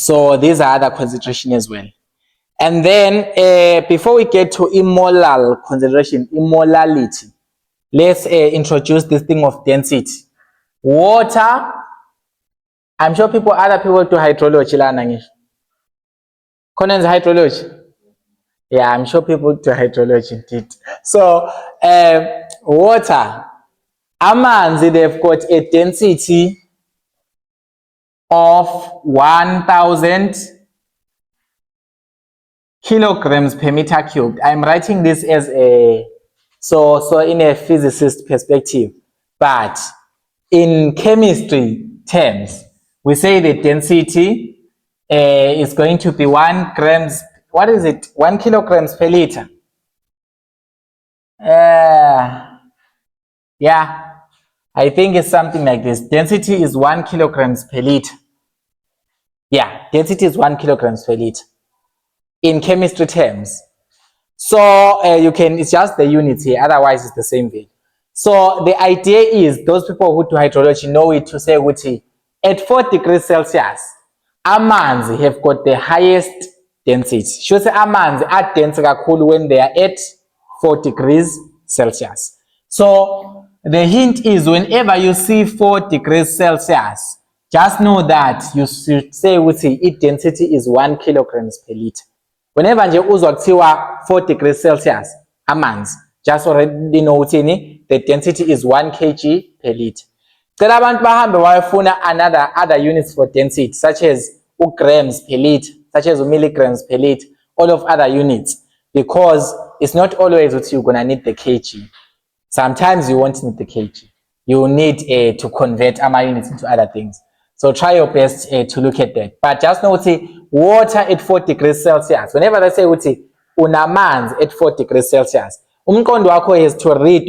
So these are other concentration as well. And then before we get to immolar concentration, immolality, let's introduce this thing of density. Water, I'm sure other people do hydrology lana ngisho. Khona hydrology? Yeah, I'm sure people do hydrology indeed. So water, amanzi, they've got a density of 1000 kilograms per meter cubed. I'm writing this as a so in a physicist perspective, but in chemistry terms, we say the density is going to be 1 grams. What is it? 1 kilograms per liter. Yeah, I think it's something like this. Density is 1 kilograms per liter. Yeah, density is 1 kilograms per liter in chemistry terms. So you can, it's just the units here, otherwise it's the same thing. So the idea is those people who do hydrology know it to say ukuthi at 4 degrees Celsius, amanzi have got the highest density. Should say amanzi are dense kakhulu when they are at 4 degrees Celsius. So the hint is whenever you see 4 degrees Celsius, just know that you should say ukuthi its density is 1 kilograms per liter. Whenever nje uzwa kuthiwa 4 degrees Celsius amanzi, just already know ukuthi the density is 1 kg per liter. Cela abantu bahambe wayefuna other units for density, such as grams per liter, such as milligrams per liter, all of other units, because it's not always that you're gonna need the kg. Sometimes you won't need the kg. You need to convert AMA units into other things. So try your best to look at that. But just know water at 4 degrees Celsius. Whenever they say unamanzi at 4 degrees Celsius, umqondo wakho is to read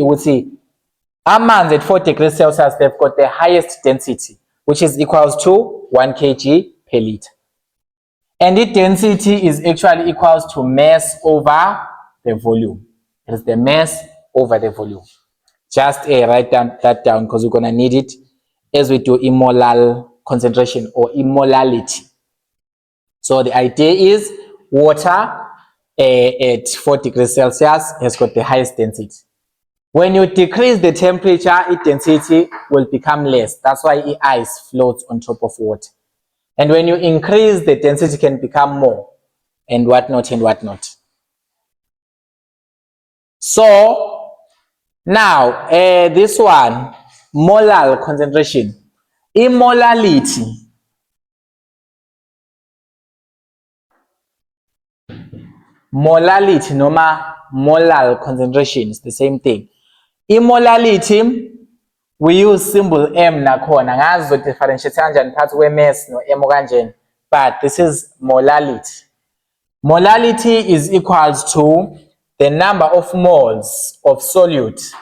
amanzi at 4 degrees Celsius, they've got the highest density, which is equals to 1 kg per liter. And the density is actually equals to mass over the volume. It is the mass over the volume. Just write that down because we're going to need it as we do immolar concentration or immolality. So the idea is water at 4 degrees Celsius has got the highest density. When you decrease the temperature, its density will become less. That's why ice floats on top of water. And when you increase, the density can become more, and whatnot and whatnot. So now this one, molar concentration. Immolality. Molality noma molar concentration is the same thing. Immolality, we use symbol M nakhona ngazo differentiate kanjani phakathi kwe mass no M kanjani, but this is molality. Molality is equals to the number of moles of solute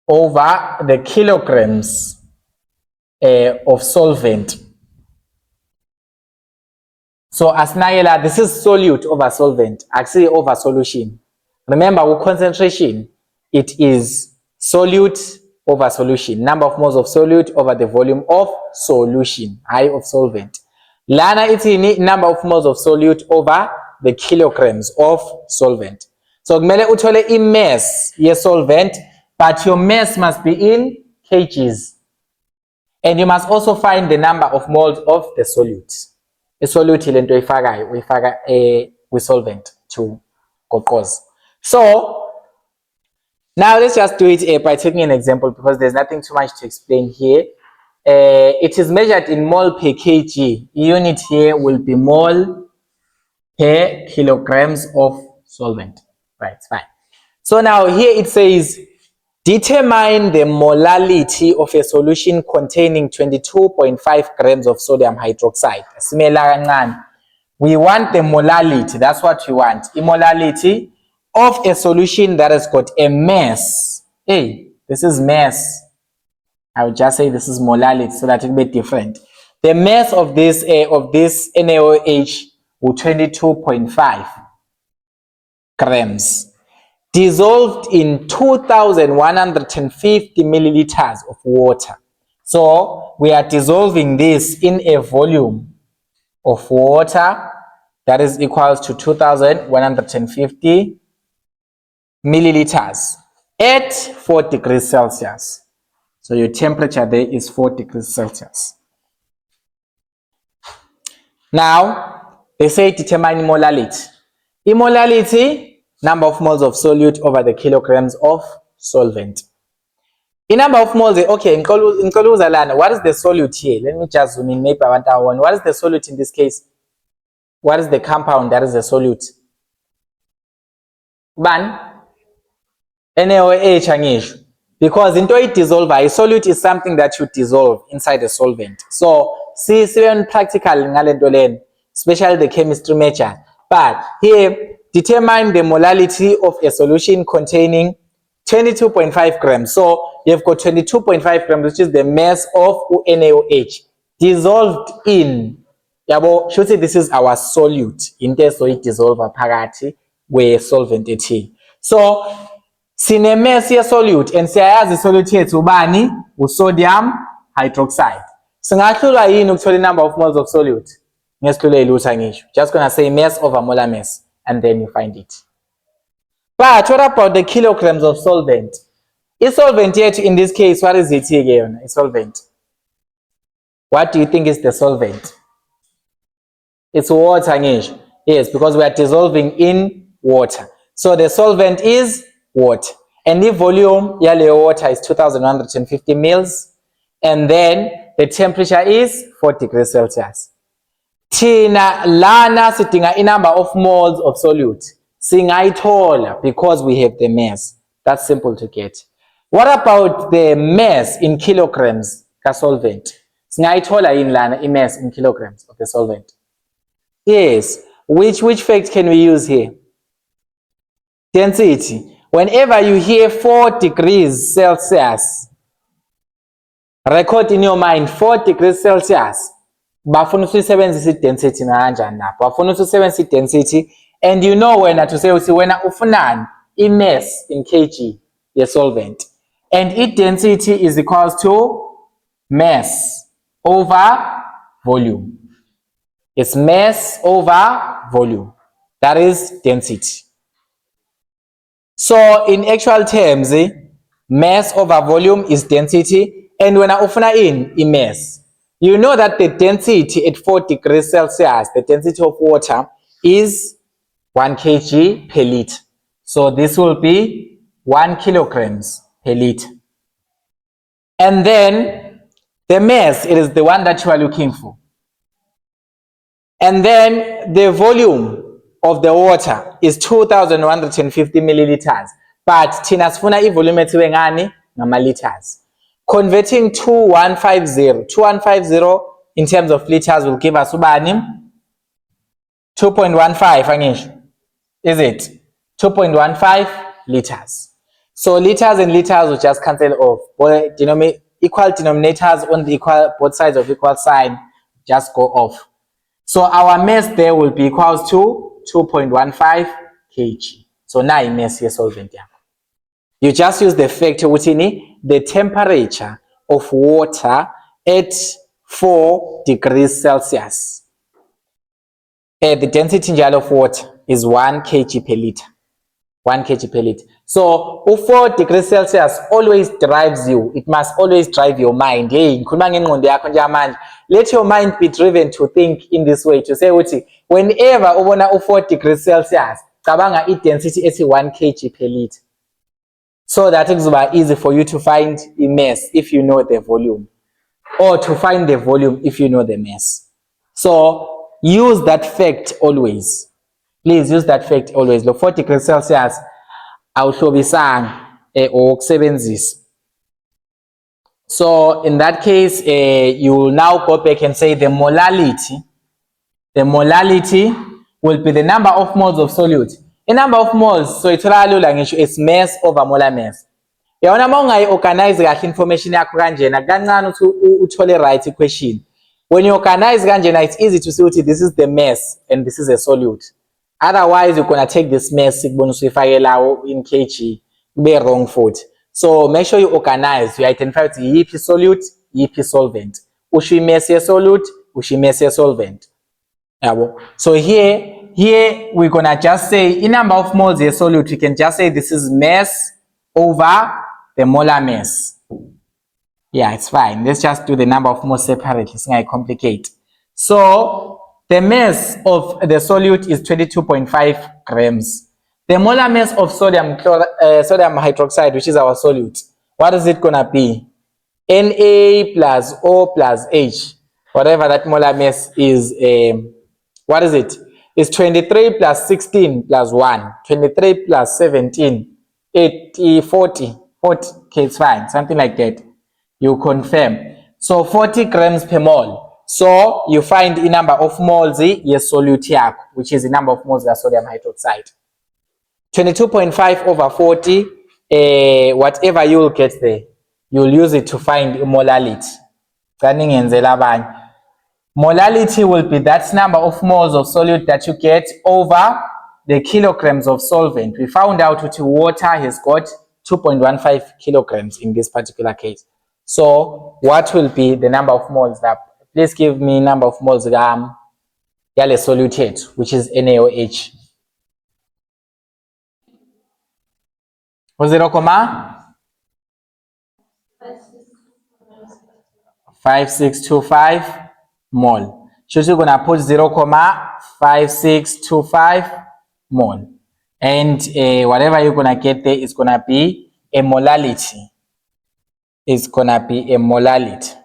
over the kilograms of solvent. So as Nayela, this is solute over solvent, actually over solution. Remember, with concentration, it is solute over solution. Number of moles of solute over the volume of solution, I of solvent. Lana it's in number of moles of solute over the kilograms of solvent. So kumele uthole i-mass ye solvent, but your mass must be in kgs. And you must also find the number of moles of the solute. A solute lento uyifaka with solvent to cause. So now let's just do it by taking an example because there's nothing too much to explain here. It is measured in mole per kg. Unit here will be mole per kilograms of solvent. Right, it's fine. So now here it says determine the molality of a solution containing 22.5 grams of sodium hydroxide. We want the molality, that's what we want. Molality of a solution that has got a mass. Hey, this is mass. I would just say this is molality so that it will be different. The mass of this NaOH will 22.5 grams. Dissolved in 2,150 milliliters of water. So we are dissolving this in a volume of water that is equals to 2150 milliliters at 4 degrees Celsius. So your temperature there is 4 degrees Celsius. Now, they say determine molality. Molality, number of moles of solute over the kilograms of solvent. In number of moles, okay, in Koluzalana, what is the solute here? Let me just zoom in, maybe I want that one. What is the solute in this case? What is the compound that is the solute? Ban? NaOH angisho. Because into a dissolver, a solute is something that you dissolve inside a solvent. So, see practical especially the chemistry major. But here, determine the molality of a solution containing 22.5 grams. So, you've got 22.5 grams, which is the mass of NaOH dissolved in. Yabo, should say this is our solute. In this way, dissolver phakathi we solvent ethi. So, sine mass ye solute and siyayazi solute yethu ubani usodium hydroxide. Singahlulwa yini ukuthola number of moles of solute? Ngesihlule ilutha ngisho. Just gonna say mass over molar mass and then you find it. But what about the kilograms of solvent? Is solvent yet in this case, what is it here again? Is solvent. What do you think is the solvent? It's water ngisho. Yes, because we are dissolving in water. So the solvent is water. And the volume yale water is 2150 mils. And then the temperature is 4 degrees Celsius. Tina lana sidinga a number of moles of solute. Singayithola because we have the mass. That's simple to get. What about the mass in kilograms ka solvent? Singayithola in lana mass in kilograms of the solvent. Yes. Which fact can we use here? Density. Whenever you hear 4 degrees Celsius, record in your mind 4 degrees Celsius. Bafuna usebenzisa density na kanjani lapho. Bafuna usebenzisa density and you know wena to say wena ufunani mass in kg ye solvent. And its density is equals to mass over volume. It's mass over volume. That is density. So in actual terms, mass over volume is density. And when I offer in mass, you know that the density at 4 degrees Celsius, the density of water is 1 kg per liter. So this will be 1 kilograms per liter. And then the mass, it is the one that you are looking for. And then the volume of the water is 2150 milliliters. But tina sifuna ivolume ethiwe ngani ngama liters. Converting 2150 in terms of liters will give us ubani 2.15 angisho. Is it 2.15 liters? So liters and liters will just cancel off. Equal denominators on the equal both sides of equal sign just go off. So our mass there will be equals to 2.15 kg. So now mass here solvent. You just use the fact within the temperature of water at 4 degrees Celsius. The density of water is 1 kg per liter. 1 kg per liter. So 4 degrees Celsius always drives you. It must always drive your mind. Let your mind be driven to think in this way. To say, whenever ubona 4 degrees Celsius, cabanga its density is 1 kg per liter. So that it will be easy for you to find a mass if you know the volume. Or to find the volume if you know the mass. So use that fact always. Please use that fact always. Look, 4 degrees Celsius, awuhlobisanga ukusebenzisa. So in that case, you will now go back and say the molality. The molality will be the number of moles of solute. A number of moles, so it's mass over molar mass. Yawona mawungayi organize kahle information yakho kanjena kancane uthi uthole right question. When you organize kanjena, it's easy to see ukuthi this is the mass and this is a solute. Otherwise, you're gonna take this mass in kg, be wrong foot. So make sure you organize, you identify the solute yiphi solvent. Usho imesi ye-solute, usho imesi ye-solvent. So here we're gonna just say in number of moles ye-solute, we can just say this is mass over the molar mass. Yeah, it's fine. Let's just do the number of moles separately, so I complicate. So the mass of the solute is 22.5 grams. The molar mass of sodium hydroxide, which is our solute, what is it gonna be? Na plus O plus H, whatever that molar mass is. What is it? It's 23 plus 16 plus 1. 23 plus 17, 80, 40. Okay, it's fine. Something like that. You confirm. So 40 grams per mole. So you find the number of moles ye-solute, which is the number of moles of sodium hydroxide. 22.5 over 40, whatever you will get there, you'll use it to find molality. Molality will be that number of moles of solute that you get over the kilograms of solvent. We found out that water has got 2.15 kilograms in this particular case. So what will be the number of moles that? Please give me number of moles yale solute, which is NaOH. 0.5625 mole. So you're gonna put 0.5625 mole, and whatever you're gonna get there is gonna be a molality. It's gonna be a molality.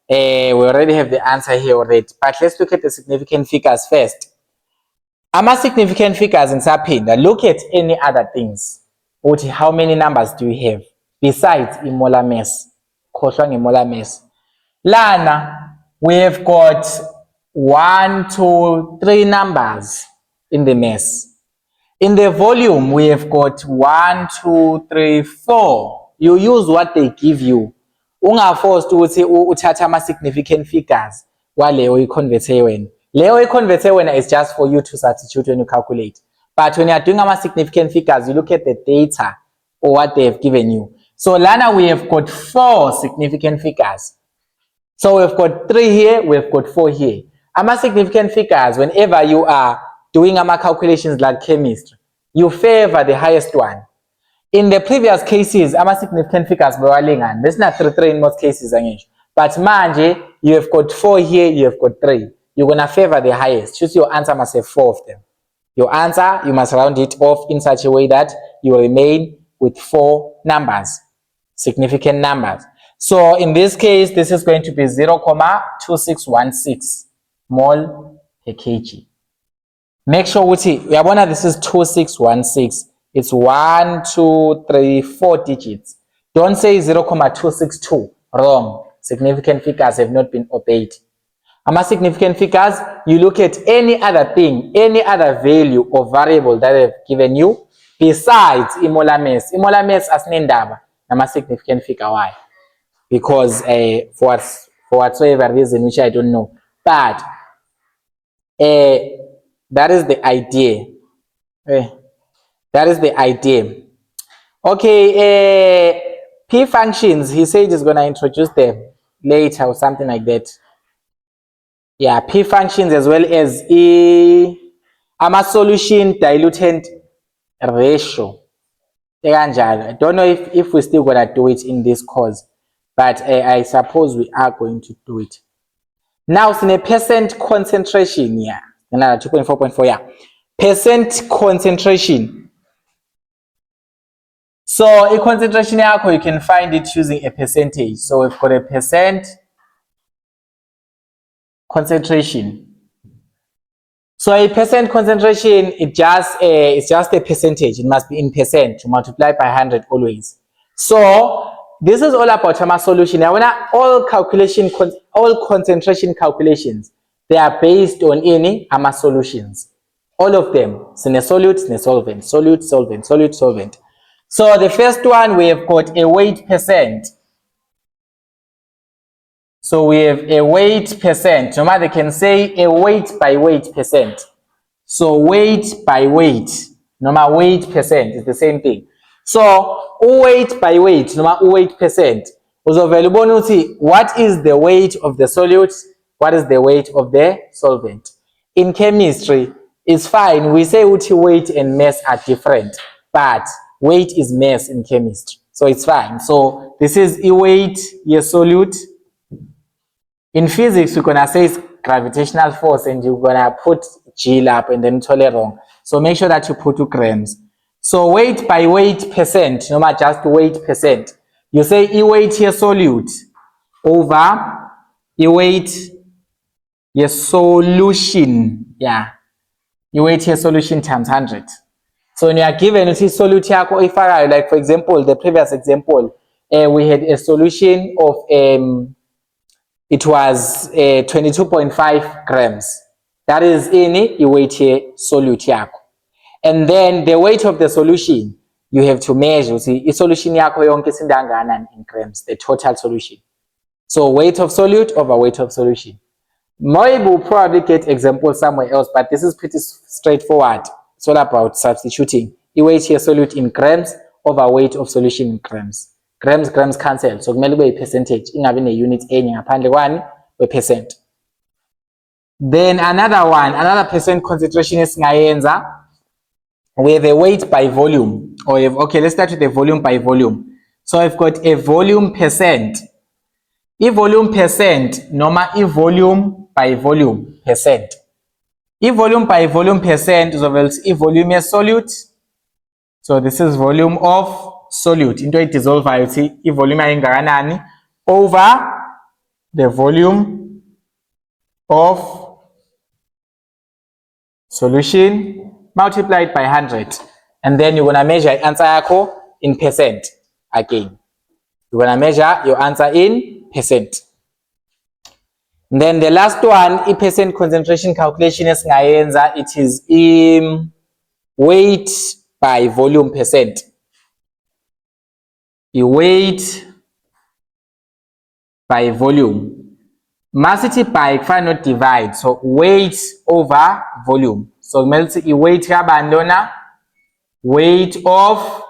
We already have the answer here already, but let's look at the significant figures first. Ama significant figures in Sapinda, look at any other things. How many numbers do you have besides molar mass? Molar mass. Lana, we have got 1, 2, 3 numbers in the mass. In the volume, we have got 1, 2, 3, 4. You use what they give you. Ungaforced ukuthi uthatha ama significant figures waleyo iconverte wena. Leyo iconverte wena is just for you to substitute when you calculate. But when you are doing ama significant figures, you look at the data or what they have given you. So lana we have got 4 significant figures. So we've got 3 here, we've got 4 here. Ama significant figures, whenever you are doing ama calculations like chemistry, you favor the highest one. In the previous cases, ama significant figures were lingana. There's not 3 in most cases, but manje, you have got 4 here, you have got 3. You're gonna favor the highest. Choose your answer must have 4 of them. Your answer, you must round it off in such a way that you remain with 4 numbers, significant numbers. So in this case, this is going to be 0.2616 mole per kg. Make sure this is 2616. It's 1, 2, 3, 4 digits. Don't say 0.262. Wrong. Significant figures have not been obeyed. Ama significant figures, you look at any other thing, any other value or variable that they've given you besides molar mass. Molar mass asinendaba nama significant figure. Why? Because for whatsoever reason which I don't know. But that is the idea. That is the idea. Okay, P functions, he said he's going to introduce them later or something like that. Yeah, P functions as well as ama solution diluent ratio. I don't know if we're still going to do it in this course, but I suppose we are going to do it. Now, it's in a percent concentration, yeah. Another 2.4.4, yeah. Percent concentration. So a concentration you can find it using a percentage. So we've got a percent concentration. So a percent concentration, it's just a percentage. It must be in percent to multiply by 100 always. So this is all about our solution. Now, all concentration calculations, they are based on any AMA solutions. All of them. Sine solute, sine solvent, solute, solvent, solute, solvent. So the first one, we have got a weight percent. So we have a weight percent. No matter, they can say a weight by weight percent. So weight by weight, no matter weight percent is the same thing. So weight by weight, no matter weight percent. uzovela ubona ukuthi what is the weight of the solute, what is the weight of the solvent. In chemistry, it's fine. We say uthi weight and mass are different, but weight is mass in chemistry. So it's fine. So this is a weight, a solute. In physics, we're going to say it's gravitational force and you're going to put G up and then tolerate wrong. So make sure that you put 2 grams. So weight by weight percent, no matter just weight percent. You say E weight here solute over E weight here solution. Yeah. E weight here solution times 100. So when you are given you see solute yako ifakayo, like for example, the previous example, we had a solution of it was 22.5 grams. That is in E weight here solute yako. And then the weight of the solution, you have to measure. See, solution yako yonke sindangana in grams, the total solution. So weight of solute over weight of solution. Maybe we'll probably get examples somewhere else, but this is pretty straightforward. It's all about substituting. You weight here solute in grams over weight of solution in grams. Grams cancel. So kumele kube percentage. Ingabe ne unit enye ngaphandle kwani we percent. Then another percent concentration esingayenza with a weight by volume. Okay, let's start with the volume by volume. So I've got a volume percent. E volume percent, normal e volume by volume percent. E volume by volume percent is over e volume solute. So this is volume of solute. Into it dissolve e volume ayingakanani over the volume of solution multiplied by 100, and then you're gonna measure answer yako in percent again. You're gonna measure your answer in percent. And then the last one, a percent concentration calculation is ngayenza. It is in weight by volume percent. The weight by volume. Massity by cannot divide. So weight over volume. So the weight kabandona, weight of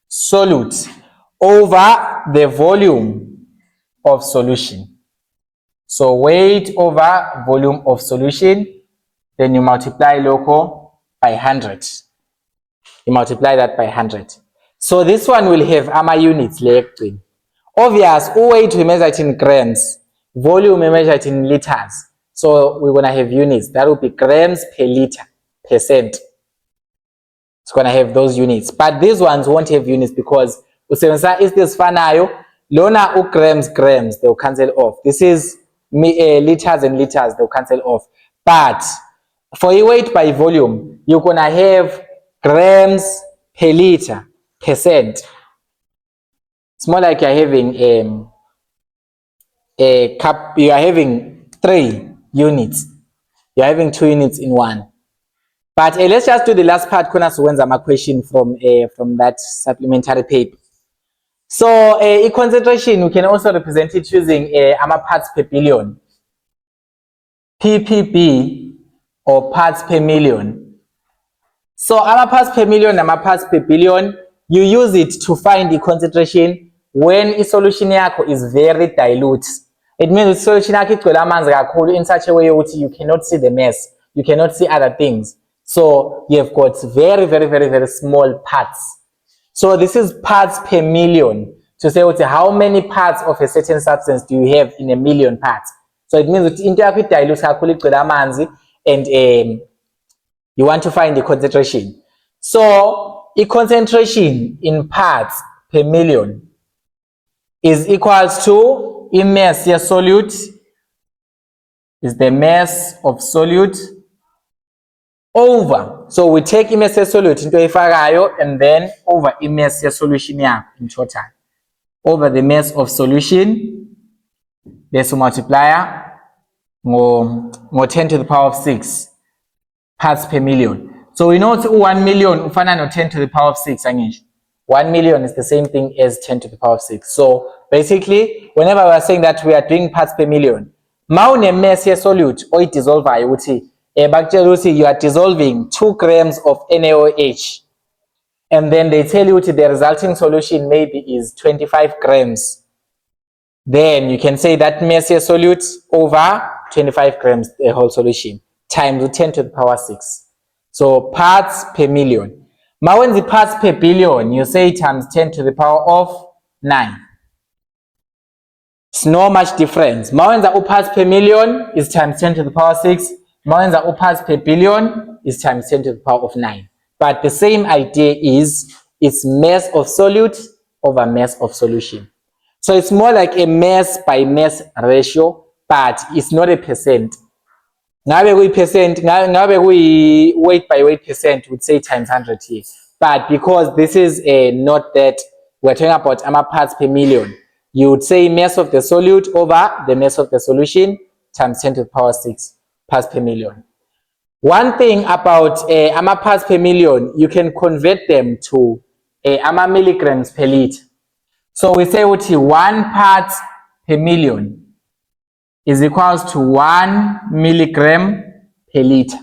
solute over the volume of solution. So weight over volume of solution, then you multiply local by 100. You multiply that by 100. So this one will have AMA units. Obvious, weight we measure it in grams, volume we measure it in liters. So we're going to have units. That will be grams per liter, percent. It's going to have those units. But these ones won't have units because is this fanayo, lona u grams, they will cancel off. This is liters and liters, they will cancel off. But for a weight by volume, you're going to have grams per liter, percent. It's more like you're having a cup, you are having 3 units. You're having 2 units in one. But let's just do the last part. When's my question from that supplementary paper. So a concentration, we can also represent it using parts per billion, ppb, or parts per million. So parts per million, parts per billion, you use it to find the concentration when a solution is very dilute. It means the solution in such a way that you cannot see the mass, you cannot see other things. So you have got very small parts. So this is parts per million. To say how many parts of a certain substance do you have in a million parts. So it means that interpret dilute and you want to find the concentration. So a concentration in parts per million is equals to mass here solute is the mass of solute over. So we take mass here solute into ifakayo and then over mass here solution in total. Over the mass of solution, there's a multiplier more 10 to the power of 6 parts per million. So we know 1 million ufana no 10 to the power of 6 angisho. 1 million is the same thing as 10 to the power of 6. So basically, whenever we are saying that we are doing parts per million, maune mass here solute or it dissolve you are dissolving 2 grams of NaOH and then they tell you the resulting solution maybe is 25 grams, then you can say that mass solute over 25 grams, the whole solution, times 10 to the power 6. So parts per million. Now when the parts per billion, you say times 10 to the power of 9. It's not much difference. Now when the parts per million is times 10 to the power 6. Now when the parts per billion is times 10 to the power of 9. But the same idea is it's mass of solute over mass of solution. So it's more like a mass by mass ratio, but it's not a percent. Ngabe kuyi percent, ngabe kuyi weight by weight percent, would say times 100 here. But because this is not that we're talking about parts per million, you would say mass of the solute over the mass of the solution times 10 to the power 6 parts per million. One thing about parts per million, you can convert them to milligrams per liter. So we say 1 part per million is equals to 1 milligram per liter.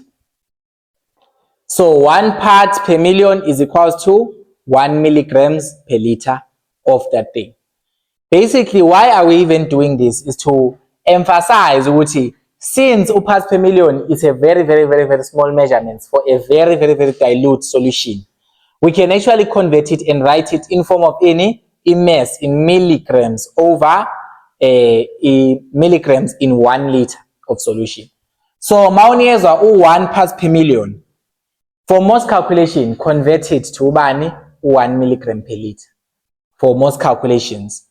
So 1 part per million is equals to 1 milligrams per liter of that thing. Basically, why are we even doing this is to emphasize since parts per million is a very, very, very, very small measurement for a very, very, very dilute solution, we can actually convert it and write it in form of any mass in milligrams over milligrams in 1 liter of solution. So mauniyezwa 1 parts per million. For most calculation, convert it to 1 milligram per liter. For most calculations.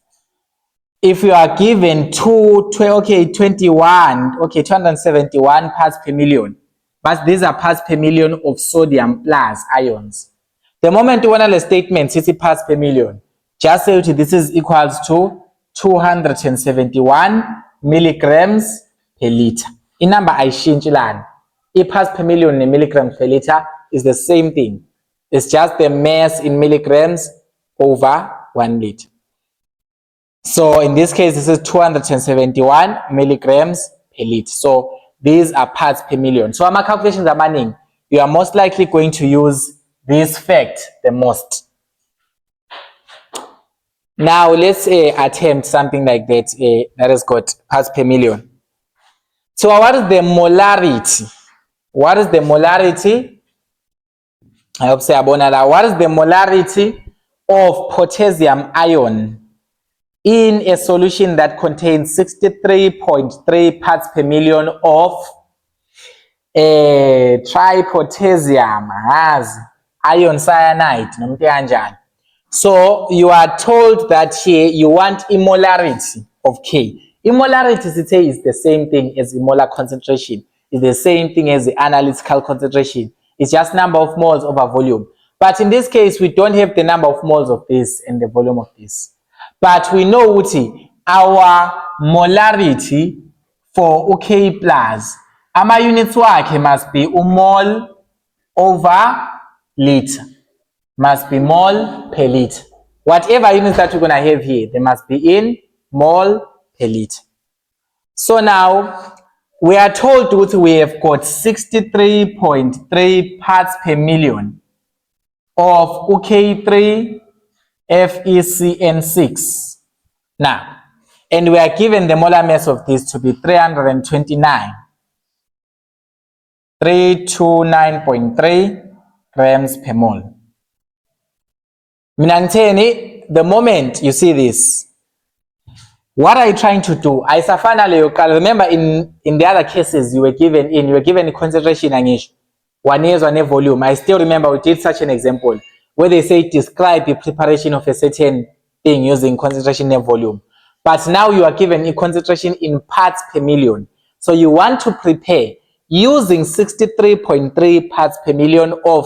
If you are given 271 parts per million, but these are parts per million of sodium plus ions. The moment you want to statement, it's parts per million. Just say this is equals to 271 milligrams per liter. In number I change land. Parts per million in milligrams per liter is the same thing. It's just the mass in milligrams over 1 liter. So in this case, this is 271 milligrams per liter. So these are parts per million. So our calculations are running. You are most likely going to use this fact the most. Now let's attempt something like that that has got parts per million. So what is the molarity? What is the molarity? I hope say abonala. What is the molarity of potassium ion in a solution that contains 63.3 parts per million of tripotassium as ion cyanide? So you are told that here you want molarity of K. Molarity is the same thing as the molar concentration. It's the same thing as the analytical concentration. It's just number of moles over volume. But in this case, we don't have the number of moles of this and the volume of this. But we know our molarity for K plus, our units must be mole over liter. Must be mole per liter. Whatever units that we're going to have here, they must be in mole per liter. So now, we are told we have got 63.3 parts per million of UK3, FeCN6. Now, and we are given the molar mass of this to be 329.3 grams per mole. The moment you see this, what are you trying to do? Remember in the other cases you were given a concentration and 1 year's 1 volume. I still remember we did such an example where they say describe the preparation of a certain thing using concentration and volume. But now you are given a concentration in parts per million. So you want to prepare using 63.3 parts per million of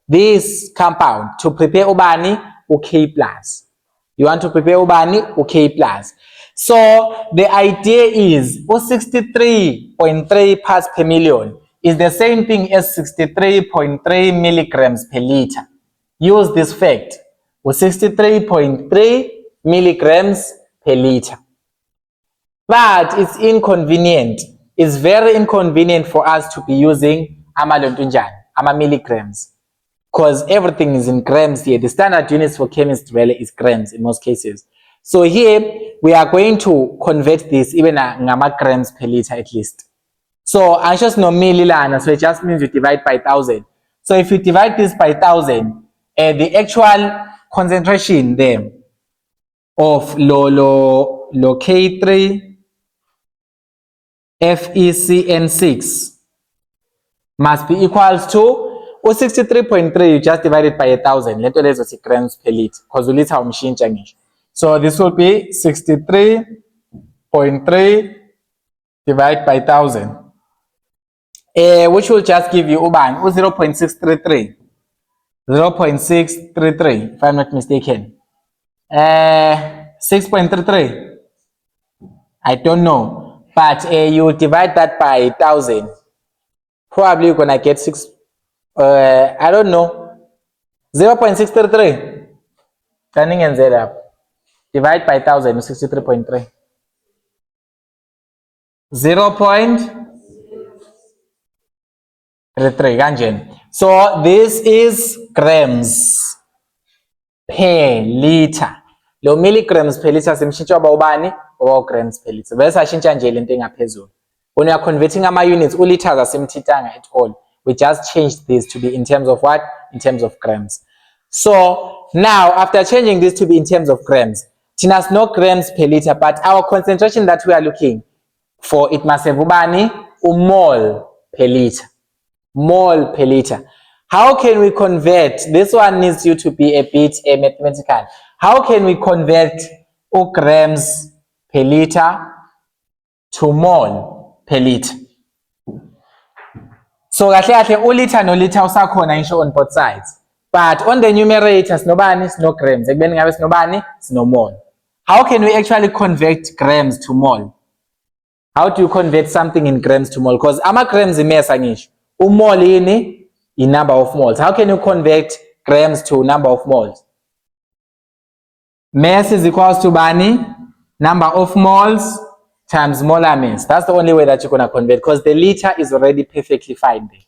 this compound to prepare ubani OK plus. You want to prepare ubani OK plus. So the idea is 63.3 parts per million is the same thing as 63.3 milligrams per liter. Use this fact with 63.3 milligrams per liter. But it's inconvenient. It's very inconvenient for us to be using milligrams. because everything is in grams here. The standard units for chemist really is grams in most cases. So here we are going to convert this even ngama grams per liter at least. So I just know milliliter, so it just means you divide by 1,000. So if you divide this by 1,000, the actual concentration there of lo K3 FeCN6 must be equals to 63.3. You just divide it by 1,000. Let us say grams per liter because we liter machine change. So this will be 63.3 divided by 1,000. Which will just give you 0.633. 0.633, if I'm not mistaken. 6.33. I don't know. But you divide that by 1,000. Probably you're gonna get 6. I don't know. 0.633. Turning and Z up. Divide by 1,000, 63.3. 0.33 kanjani. So this is grams per liter. Lo milligrams per liter simshintsha waba ubani? Waba grams per liter. Bese ashintsha nje lento engaphezulu. When you are converting ama units, liters asimthithanga at all. We just changed this to be in terms of what? In terms of grams. So now after changing this to be in terms of grams, it has no grams per liter, but our concentration that we are looking for, it must have ubani mole per liter. Mole per liter. How can we convert? This one needs you to be a bit mathematical. How can we convert grams per liter to mole per liter? So kahle liter no liter usakhona ngisho on both sides. But on the numerator sinobani sino grams. Ekubeni ngabe sinobani sino mole. How can we actually convert grams to mole? How do you convert something in grams to mole? Because ama grams imesa ngisho. Mole yini in number of moles. How can you convert grams to number of moles? Mass is equals to bani number of moles times molar mass. That's the only way that you're going to convert, because the liter is already perfectly fine there.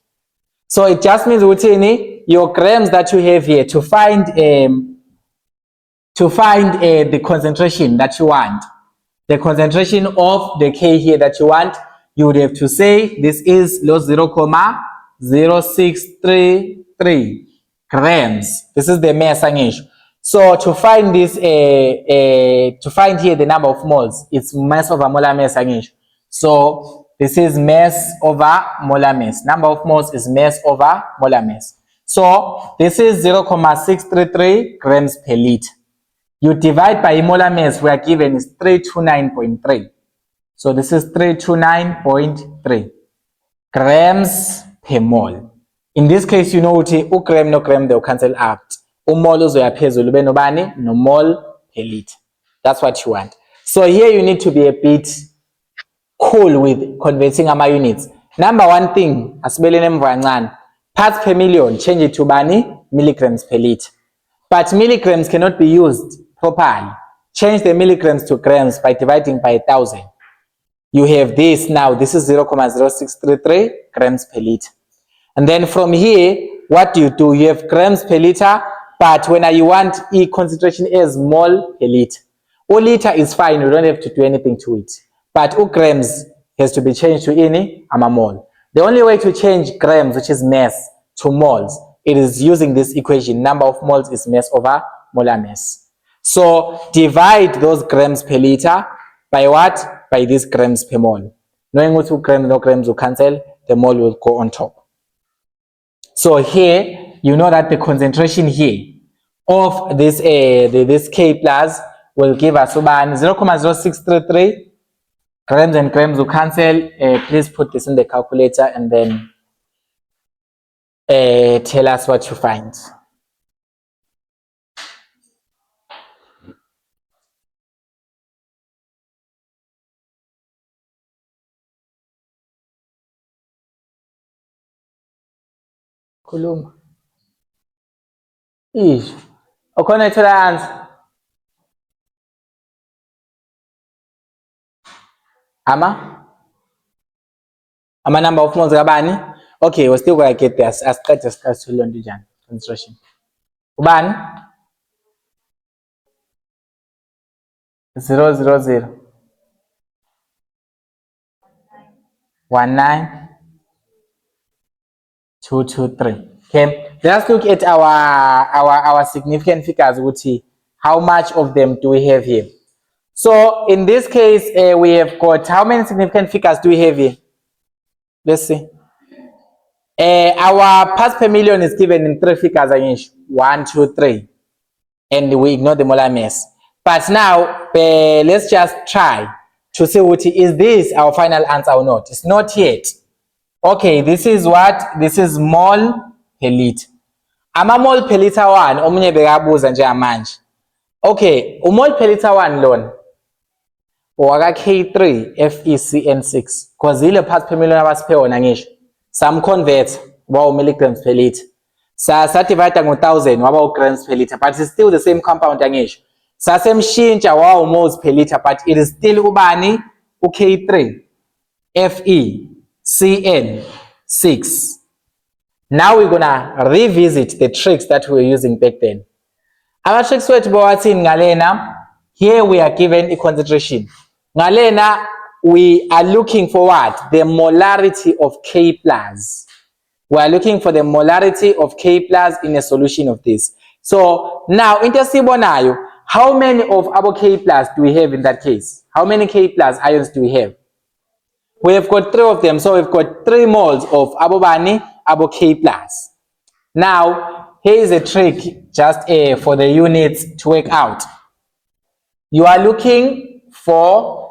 So it just means your grams that you have here to find the concentration that you want, the concentration of the K here that you want, you would have to say this is 0.0633 grams. This is the mass angish. So to find this, to find here the number of moles, it's mass over molar mass angish. So this is mass over molar mass. Number of moles is mass over molar mass. So this is 0.633 grams per liter. You divide by molar mass, we are given is 329.3. So this is 329.3 grams per mole. In this case, you know what gram no gram they'll cancel out. Mole uzoya phezulu ube nobani no mole per liter. That's what you want. So here you need to be a bit cool with converting ama units. Number one thing, asibelene emva kancane, parts per million, change it to bani milligrams per liter. But milligrams cannot be used properly. Change the milligrams to grams by dividing by 1,000. You have this now. This is 0.0633 grams per liter. And then from here, what do? You have grams per liter, but when you want E concentration as mole per liter. Liter is fine. You don't have to do anything to it. But grams has to be changed to any mole. The only way to change grams, which is mass, to moles, it is using this equation. Number of moles is mass over molar mass. So divide those grams per liter by what? By these grams per mole. Knowing what 2 grams, no grams will cancel, the mole will go on top. So here, you know that the concentration here of this this K plus will give us 0.0633 grams, and grams will cancel. Please put this in the calculator and then tell us what you find. Khuluma. Ish. Ukhona ithola answer. Ama number of moles kabani? Okay, we're still gonna get there. Asiqede isikhathi lonto njani. concentration. Ubani? 000 19,223. Okay, let's look at our significant figures. How much of them do we have here? So in this case, we have got how many significant figures do we have here? Let's see. Our parts per million is given in 3 figures. 1, 2, 3, and we ignore the molar mass. But now let's just try to see is this our final answer or not. It's not yet. Okay, this is what? This is mole per liter. Ama-mole per liter 1 omunye bekabuza njengamanje. Okay, umole per liter 1 lona waka K3 FeCN6 because ile parts per million abasiphe wona ngisho. Some convert waba milligrams per liter. Sa divide ngo-1000 waba grams per liter, but it's still the same compound angisho. Sasemshintsha waba moles per liter, but it is still ubani u-K3 FeCN6. Now we're gonna revisit the tricks that we were using back then. Our tricks were ngalena. Here we are given a concentration. Ngalena, we are looking for what? The molarity of K plus. We are looking for the molarity of K plus in a solution of this. So now, intersibonayo, how many of our K plus do we have in that case? How many K plus ions do we have? We have got 3 of them, so we've got 3 moles of abobani, abo K plus. Now, here is a trick just for the units to work out. You are looking for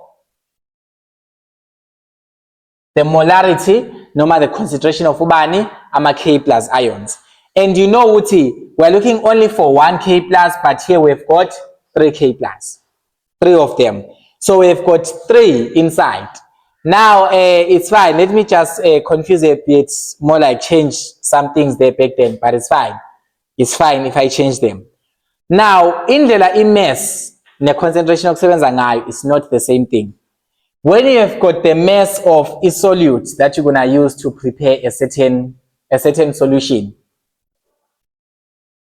the molarity, no matter the concentration of ubani, ama K plus ions. And you know, we're looking only for 1 K plus, but here we've got 3 K plus. 3 of them. So we've got 3 inside. Now, it's fine. Let me just confuse a bit more, like change some things there back then, but it's fine. It's fine if I change them. Now, in the mass, the concentration of ngayo is not the same thing. When you have got the mass of a solute that you're gonna use to prepare a certain solution,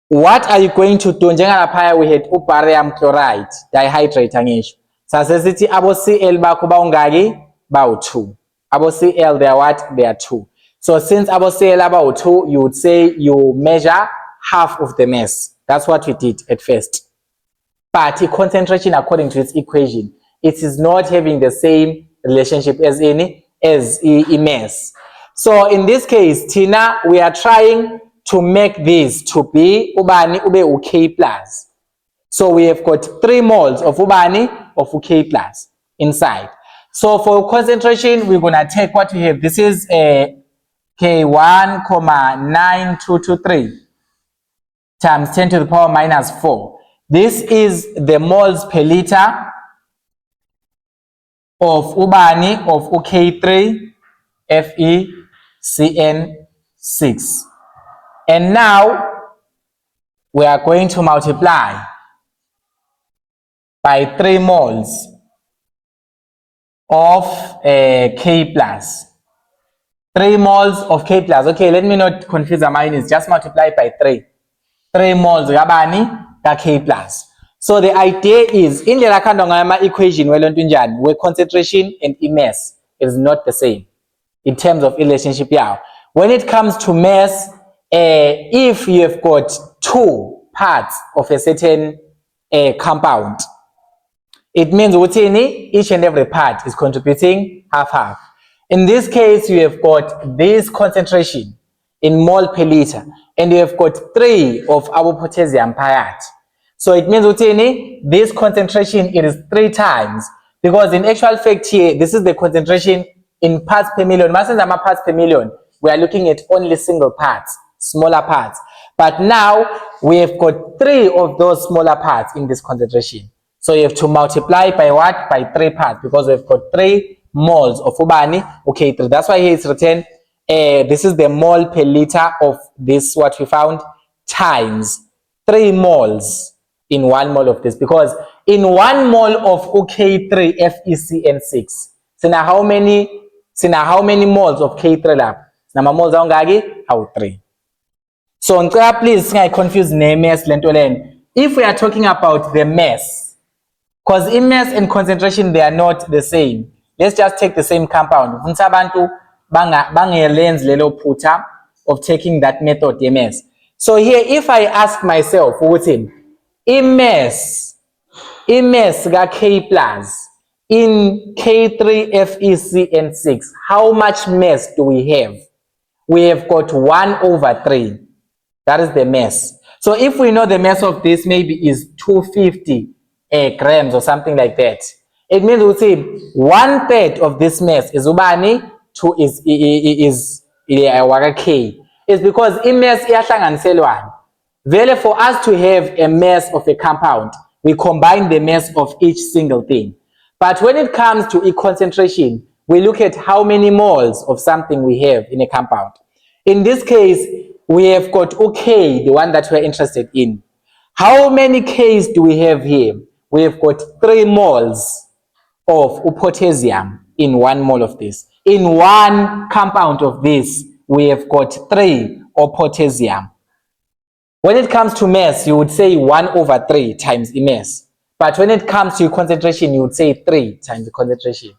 what are you going to do? Njengalapha we had barium chloride dihydrate angisho. Sasesithi abo Cl bakho bawungaki bawu2. Abo Cl they are what? They are 2. So since abo Cl about 2, you would say you measure half of the mass. That's what we did at first. But the concentration according to its equation, it is not having the same relationship as mass. So in this case, Tina, we are trying to make this to be ubani ube UK plus. So we have got 3 moles of ubani of UK plus inside. So for concentration, we're gonna take what we have. This is K1,9223 times 10 to the power minus 4. This is the moles per liter of ubani of UK3 FeCN6. And now we are going to multiply by 3 moles of K plus. 3 moles of K plus. Okay, let me not confuse the minus. Just multiply by 3. 3 moles gabani ka K plus. So the idea is in the equation where concentration and mass is not the same in terms of relationship. Yeah. When it comes to mass, if you have got 2 parts of a certain compound, it means each and every part is contributing half. In this case, you have got this concentration in mole per liter, and you have got 3 of our potassium perite. So it means this concentration, it is 3 times, because in actual fact here, this is the concentration in parts per million. Parts per million, we are looking at only single parts, smaller parts. But now we have got 3 of those smaller parts in this concentration. So you have to multiply by what? By 3 parts, because we've got 3 moles of ubani. Okay, that's why here it's written, this is the mole per liter of this, what we found, times 3 moles in 1 mole of this, because in 1 mole of OK3 FeCN6, so now how many moles of K3 lab? Now moles are 3. So please confuse mass lento lane. If we are talking about the mass, because mass and concentration, they are not the same. Let's just take the same compound. Lens lelo puta of taking that method mass. So here, if I ask myself, what's in mass ga K plus in K3 FeCN6, how much mass do we have? We have got 1/3. That is the mass. So if we know the mass of this maybe is 250 grams or something like that, it means we'll say 1/3 of this mass is ubani is K. It's because mass iyahlanganiselwana. Vele, for us to have a mass of a compound, we combine the mass of each single thing. But when it comes to a concentration, we look at how many moles of something we have in a compound. In this case, we have got K, the one that we're interested in. How many Ks do we have here? We have got 3 moles of potassium in 1 mole of this. In 1 compound of this, we have got 3 of potassium. When it comes to mass, you would say 1/3 times the mass. But when it comes to concentration, you would say 3 times the concentration.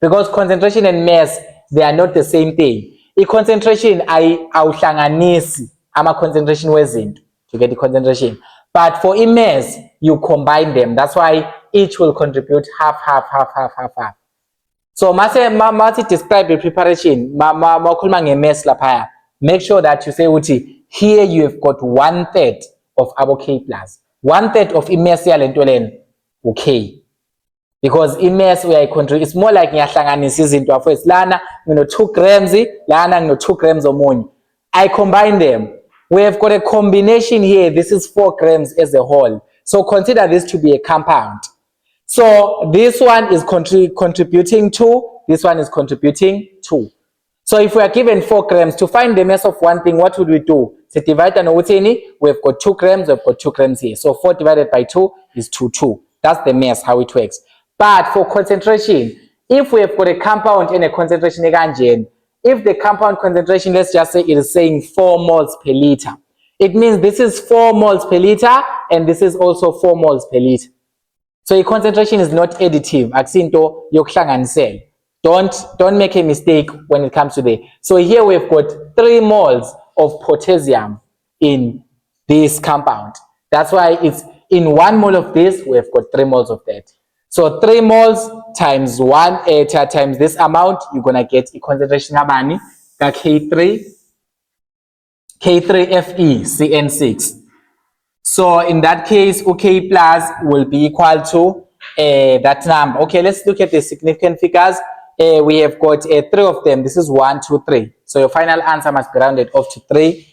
Because concentration and mass, they are not the same thing. Concentration, awuhlanganisi ama concentration wezinto to get the concentration. But for mass, you combine them. That's why each will contribute half. So mase describe the preparation, makhuluma nge-mass lapha. Make sure that you say uthi here you have got 1/3 of abo K plus. 1/3 of mass yalento lena okay. Because mass uyayicontribute, it's more like ngiyahlanganisa izinto afethu. Lana ngino 2 grams, lana ngino 2 grams omunye. I combine them. We have got a combination here. This is 4 grams as a whole. So consider this to be a compound. So this one is contributing 2, this one is contributing 2. So if we are given 4 grams, to find the mass of one thing, what would we do? So divide and we've got 2 grams, we've got 2 grams here. So 4 divided by 2 is 2. That's the mass, how it works. But for concentration, if we have got a compound and a concentration, if the compound concentration, let's just say it is saying 4 moles per liter, it means this is 4 moles per liter and this is also 4 moles per liter. So your concentration is not additive. Akusinto yokuhlanganisela. Don't make a mistake when it comes to that. So here we've got 3 moles of potassium in this compound. That's why it's in 1 mole of this, we've got 3 moles of that. So 3 moles times 1 times this amount, you're gonna get a concentration habani K3 FeCN6. So in that case, OK plus will be equal to that number. Okay, let's look at the significant figures. We have got 3 of them. This is 1, 2, 3. So your final answer must be rounded off to 3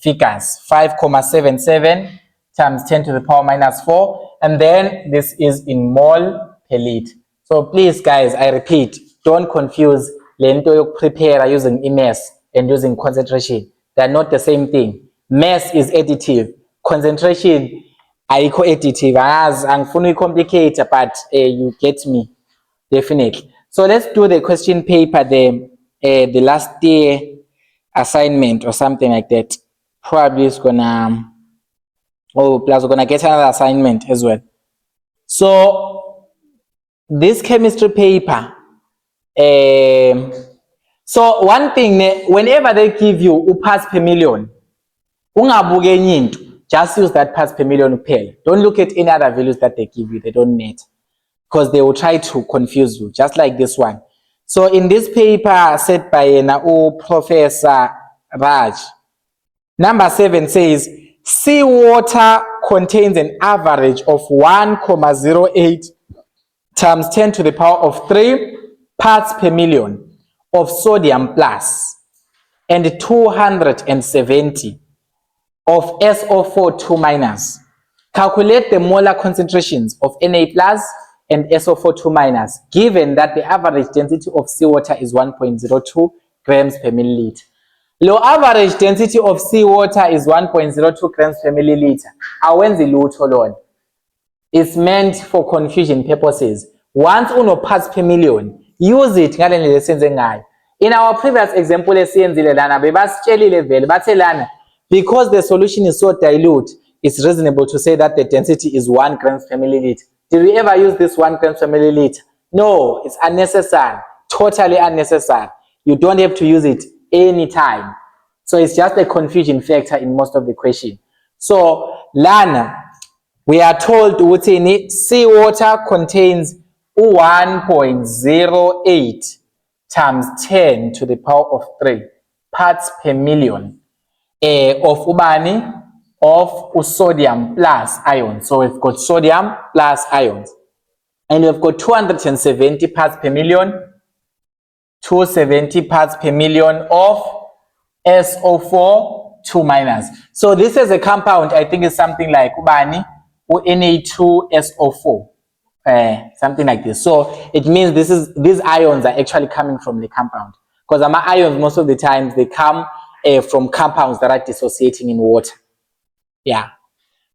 figures. 5,77 times 10 to the power minus 4. And then this is in mole per liter. So please, guys, I repeat, don't confuse lento yok prepare using mass and using concentration. They are not the same thing. Mass is additive. Concentration ayikho additive. Angifuni complicate, but you get me definitely. So let's do the question paper, the last year assignment or something like that. Probably it's gonna plus we're gonna get another assignment as well. So this chemistry paper, so one thing, whenever they give you parts per million, ungabuki enye into, just use that parts per million kuphela. Don't look at any other values that they give you, they don't matter, because they will try to confuse you, just like this one. So in this paper said by Professor Raj, number 7 says seawater contains an average of 1,08 times 10 to the power of 3 parts per million of sodium plus and 270 of SO4 2 minus. Calculate the molar concentrations of Na plus and SO4 2 minus, given that the average density of seawater is 1.02 grams per milliliter. Low average density of seawater is 1.02 grams per milliliter. Awenzi lutho lona. It's meant for confusion purposes. Once uno parts per million, use it ngale lesenze ngayo. In our previous example esiyenzile lana bebasitshelile vele bathe lana because the solution is so dilute, it's reasonable to say that the density is 1 grams per milliliter. Did we ever use this 1 grams per milliliter? No, it's unnecessary, totally unnecessary. You don't have to use it anytime. So it's just a confusion factor in most of the question. So, lana, we are told that seawater contains 1.08 times 10 to the power of 3 parts per million of ubani of sodium plus ions. So we've got sodium plus ions, and we've got 270 parts per million, 270 parts per million of SO4 2 minus. So this is a compound, I think it's something like ubani Na2SO4, something like this. So it means these ions are actually coming from the compound, because ions most of the times they come from compounds that are dissociating in water. Yeah.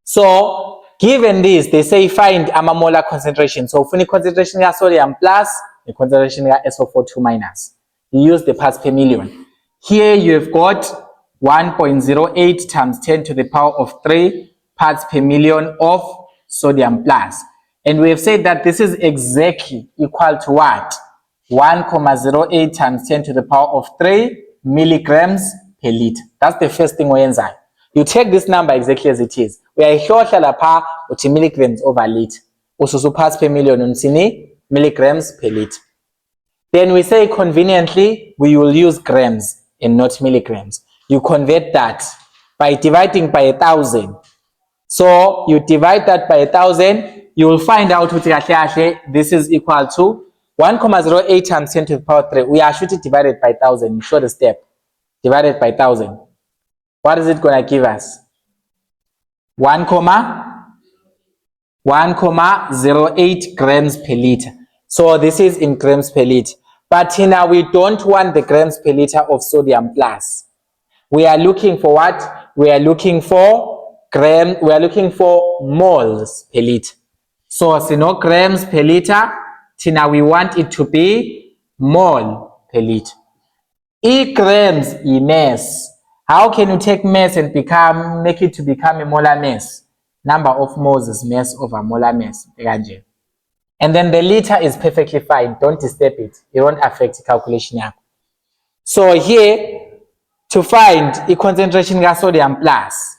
So given this, they say find molar concentration. So for the concentration of sodium plus the concentration of SO4 2 minus, you use the parts per million. Here you've got 1.08 times 10 to the power of 3 parts per million of sodium plus. And we have said that this is exactly equal to what? 1.08 times 10 to the power of 3 milligrams per liter. That's the first thing we enzyme. You take this number exactly as it is. We are here to milligrams over liter. Also parts per million unsini milligrams per liter. Then we say conveniently we will use grams and not milligrams. You convert that by dividing by 1,000. So you divide that by 1,000, you will find out this is equal to 1.08 times 10 to the power 3. We are shooting divided by 1,000. You show the step. Divided by 1,000. What is it going to give us? 1.08 grams per liter. So this is in grams per liter. But now we don't want the grams per liter of sodium plus. We are looking for what? We are looking for moles per liter. So no grams per liter. Now we want it to be mole per liter. E grams is mass. How can you take mass and make it to become a molar mass? Number of moles is mass over molar mass. And then the liter is perfectly fine. Don't disturb it. It won't affect the calculation. So here, to find the concentration of sodium plus,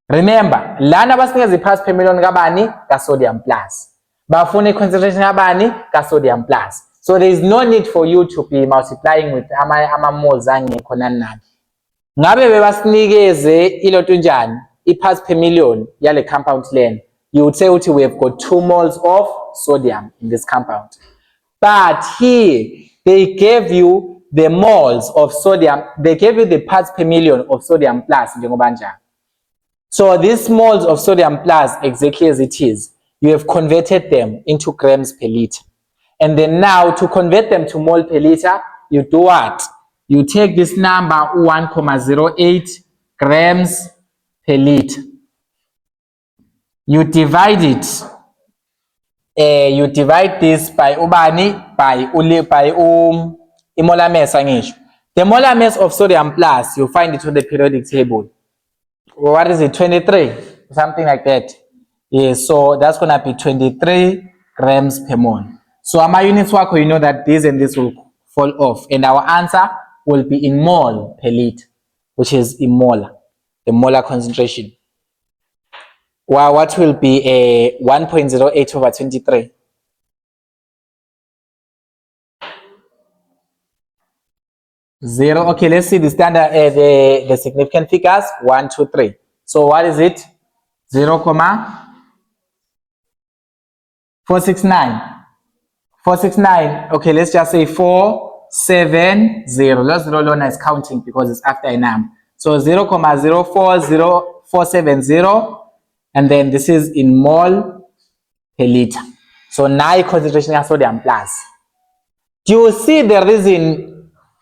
remember, lana basinikeza parts per million kabani ka sodium plus. Bafune concentration kabani ka sodium plus. So there is no need for you to be multiplying with ama moles angekho nani. Ngabe bebasinikeze iloto njani i-parts per million yale compound length, you would say we have got 2 moles of sodium in this compound. But here they gave you the moles of sodium, they gave you the parts per million of sodium plus. So these moles of sodium plus, exactly as it is, you have converted them into grams per liter. And then now to convert them to mole per liter, you do what? You take this number 1.08 grams per liter. You divide it. You divide this by ubani by molar mass. The molar mass of sodium plus, you find it on the periodic table. What is it? 23, something like that. Yes, so that's gonna be 23 grams per mole. So our units work, you know that this and this will fall off, and our answer will be in mole per liter, which is in molar, the molar concentration. Well, what will be a 1.08 over 23? Zero. Okay, let's see the standard, the significant figures. 1, 2, 3. So what is it? 0.469. 469. Okay, let's just say 470. Let's roll is counting because it's after a number. So 0.040470, and then this is in mole per liter. So now concentration of sodium plus. Do you see the reason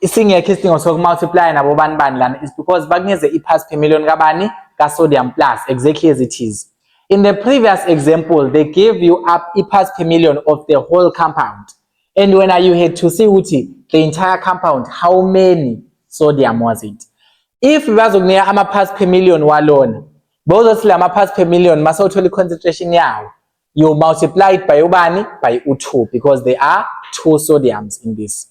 isingekho isidingo sokumultiply nabo bani lana is because bakunikeze i-parts per million kabani ka sodium plus, exactly as it is. In the previous example, they gave you up i-parts per million of the whole compound, and when you had to see the entire compound, how many sodium was it? if bazokunika ama-parts per million walona, bozothi lama parts per million masawuthola i-concentration yawo, you multiply it by ubani? By U2, because there are 2 sodiums in this.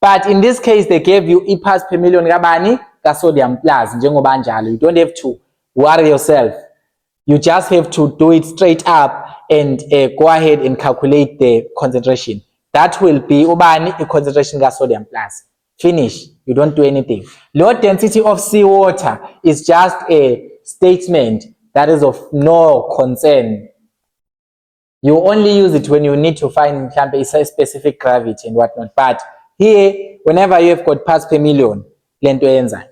But in this case, they gave you i-parts per million kabani? Ka-sodium plus, njengoba njalo. You don't have to worry yourself. You just have to do it straight up and go ahead and calculate the concentration. That will be ubani? A concentration ka-sodium plus. Finish. You don't do anything. Low density of seawater is just a statement that is of no concern. You only use it when you need to find a specific gravity and whatnot. But here, whenever you have got parts per million, lento yenza.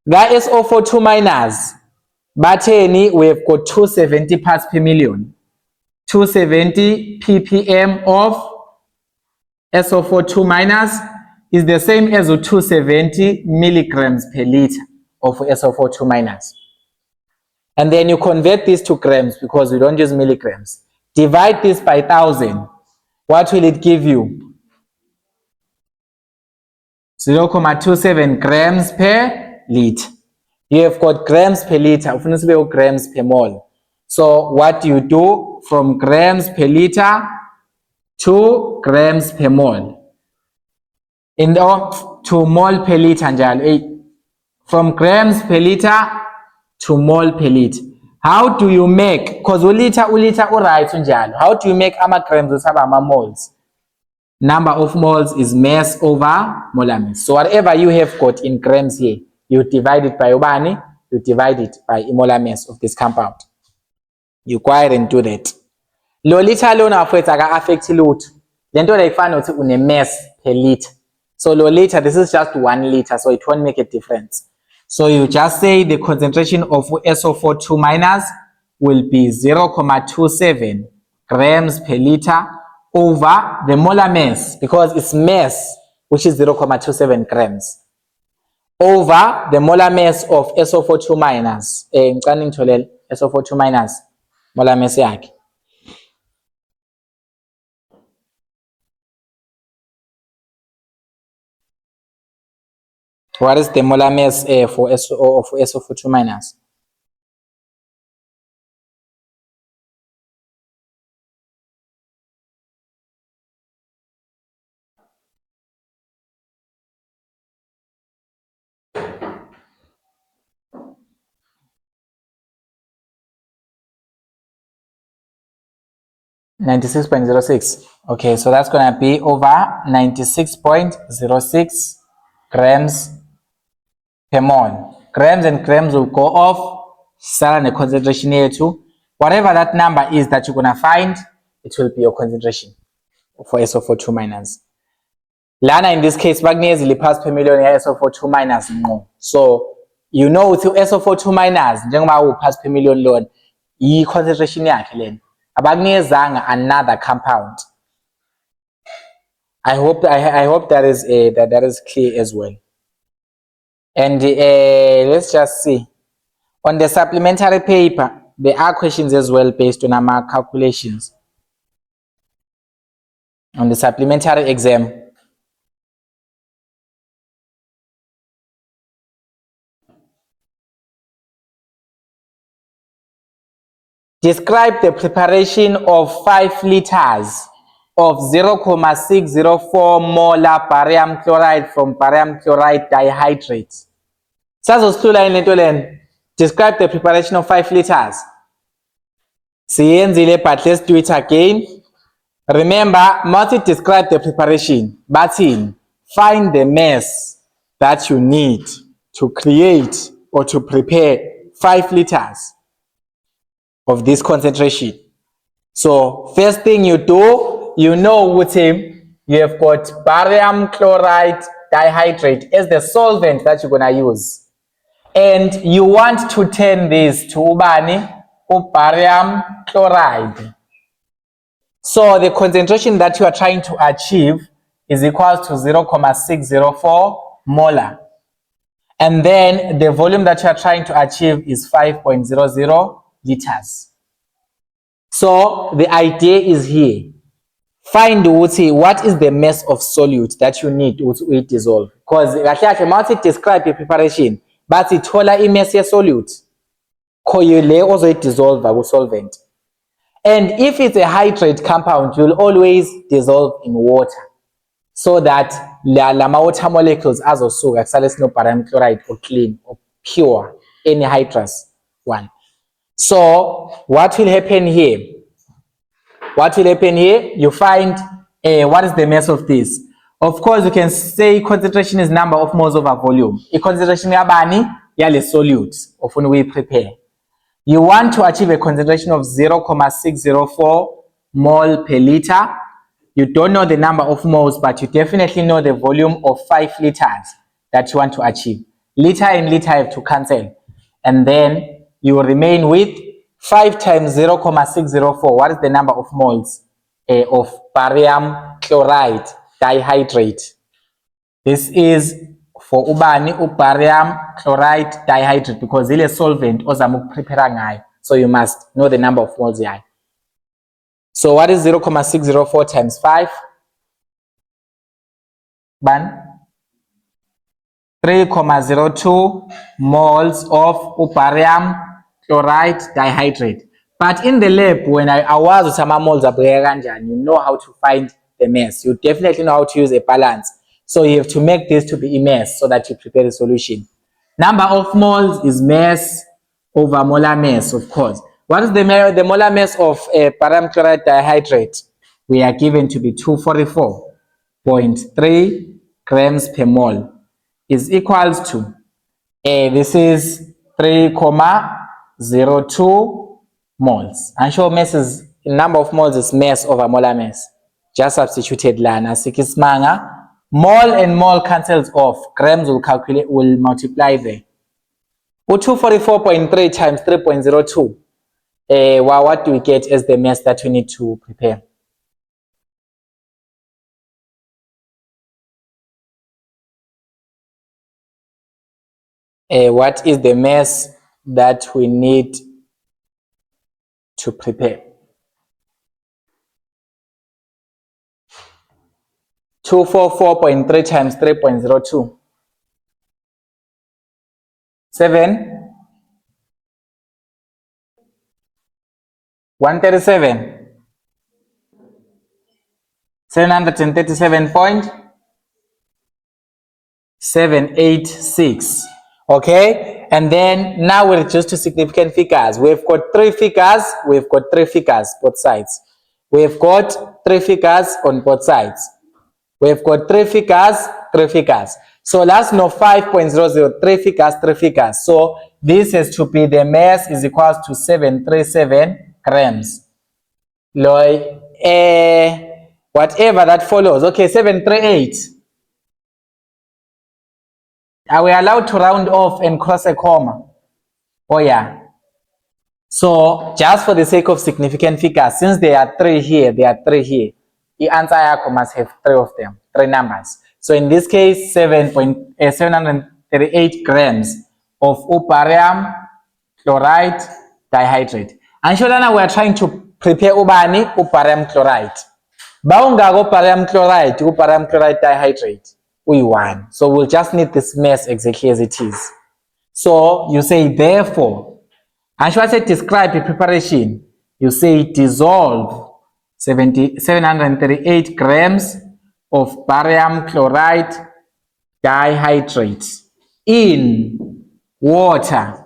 That SO42 minus, batheni, we have got 270 parts per million. 270 ppm of SO42 minus is the same as 270 milligrams per liter of SO42 minus. And then you convert this to grams because we don't use milligrams. Divide this by 1,000. What will it give you? 0.27 grams per liter. You have got grams per liter, grams per mole. So what do you do from grams per liter to grams per mole? To mole per liter njalo. From grams per liter to mole per liter. How do you make? Because uliter right njalo. How do you make grams usaba moles? Number of moles is mass over molar mass. So whatever you have got in grams here, you divide it by ubani, you divide it by molar mass of this compound. You go ahead and do that. Lo liter lona mfowethu aka affect lutho. Lento la ifana uthi une mass per liter. So lo liter, this is just 1 liter, so it won't make a difference. So you just say the concentration of SO42 minus will be 0.27 grams per liter over the molar mass, because it's mass, which is 0.27 grams, over the molar mass of SO42 minus. SO42 minus molar mass yakhe. What is the molar mass for SO42 minus? (96.06). Okay, so that's gonna be over 96.06 grams per mole. Grams and grams will go off. Sala the concentration here too. Whatever that number is that you're gonna find, it will be your concentration for SO42 minus. Lana in this case, magnesium is parts per million SO42 minus. So you know with SO42 minus, njengoba parts per million loan, I concentration yakhe lena. Abagnikezanga another compound. I hope that is that is clear as well. And let's just see. On the supplementary paper, there are questions as well based on our calculations. On the supplementary exam. Describe the preparation of 5 liters of 0.604 molar barium chloride from barium chloride dihydrate. Describe the preparation of 5 liters. But let's do it again. Remember, must describe the preparation, but find the mass that you need to create or to prepare 5 liters of this concentration. So first thing you do, you know with him, you have got barium chloride dihydrate as the solvent that you're gonna use. And you want to turn this to ubani, barium chloride. So the concentration that you are trying to achieve is equal to 0.604 molar. And then the volume that you are trying to achieve is 5.00 liters. So the idea is here. Find what is the mass of solute that you need to dissolve. Because describe the preparation, but ithola i-mass ye-solute le ozoyi-dissolve ku-solvent. And if it's a hydrate compound, you'll always dissolve in water so that lama water molecules azosuka kusale sino-barium chloride or clean or pure, anhydrous one. So what will happen here? You find what is the mass of this? Of course, you can say concentration is number of moles over volume. I-concentration yabani yale solute ofuna ukuyi-prepare. You want to achieve a concentration of 0.604 mole per liter. You don't know the number of moles, but you definitely know the volume of 5 liters that you want to achieve. Liter and liter have to cancel. And then you will remain with 5 times 0.604. What is the number of moles of barium chloride dihydrate? This is for ubani barium chloride dihydrate because ile solvent ozama ukuprepare ngayo. So you must know the number of moles here. So what is 0.604 times 5? 3.02 moles of barium chloride dihydrate. But in the lab, when I was with moles, you know how to find the mass. You definitely know how to use a balance. So you have to make this to be a mass so that you prepare the solution. Number of moles is mass over molar mass, of course. What is the molar mass of barium chloride dihydrate? We are given to be 244.3 grams per mole is equals to, this is 3.02 moles. And show mass is, number of moles is mass over molar mass. Just substituted lana, sikismanga. Mole and mole cancels off. Grams will multiply there. 244.3 times 3.02. What do we get as the mass that we need to prepare? What is the mass that we need to prepare? 244.3 times 3.02. 137. 737.786. Okay, and then now we reduce to significant figures. We've got 3 figures. Both sides. We've got 3 figures on both sides. We've got 3 figures. So let's know 5.00, 3 figures. So this has to be the mass is equals to 737 grams. Whatever that follows. Okay, 738. Are we allowed to round off and cross a comma? Oh yeah. So just for the sake of significant figures, since there are 3 here, the answer must have 3 of them, 3 numbers. So in this case, 738 grams of barium chloride dihydrate. And Sholana, we are trying to prepare barium chloride. Barium chloride dihydrate. We 1. So we'll just need this mass exactly as it is. So you say therefore, and should I say describe the preparation? You say dissolve 738 grams of barium chloride dihydrate in water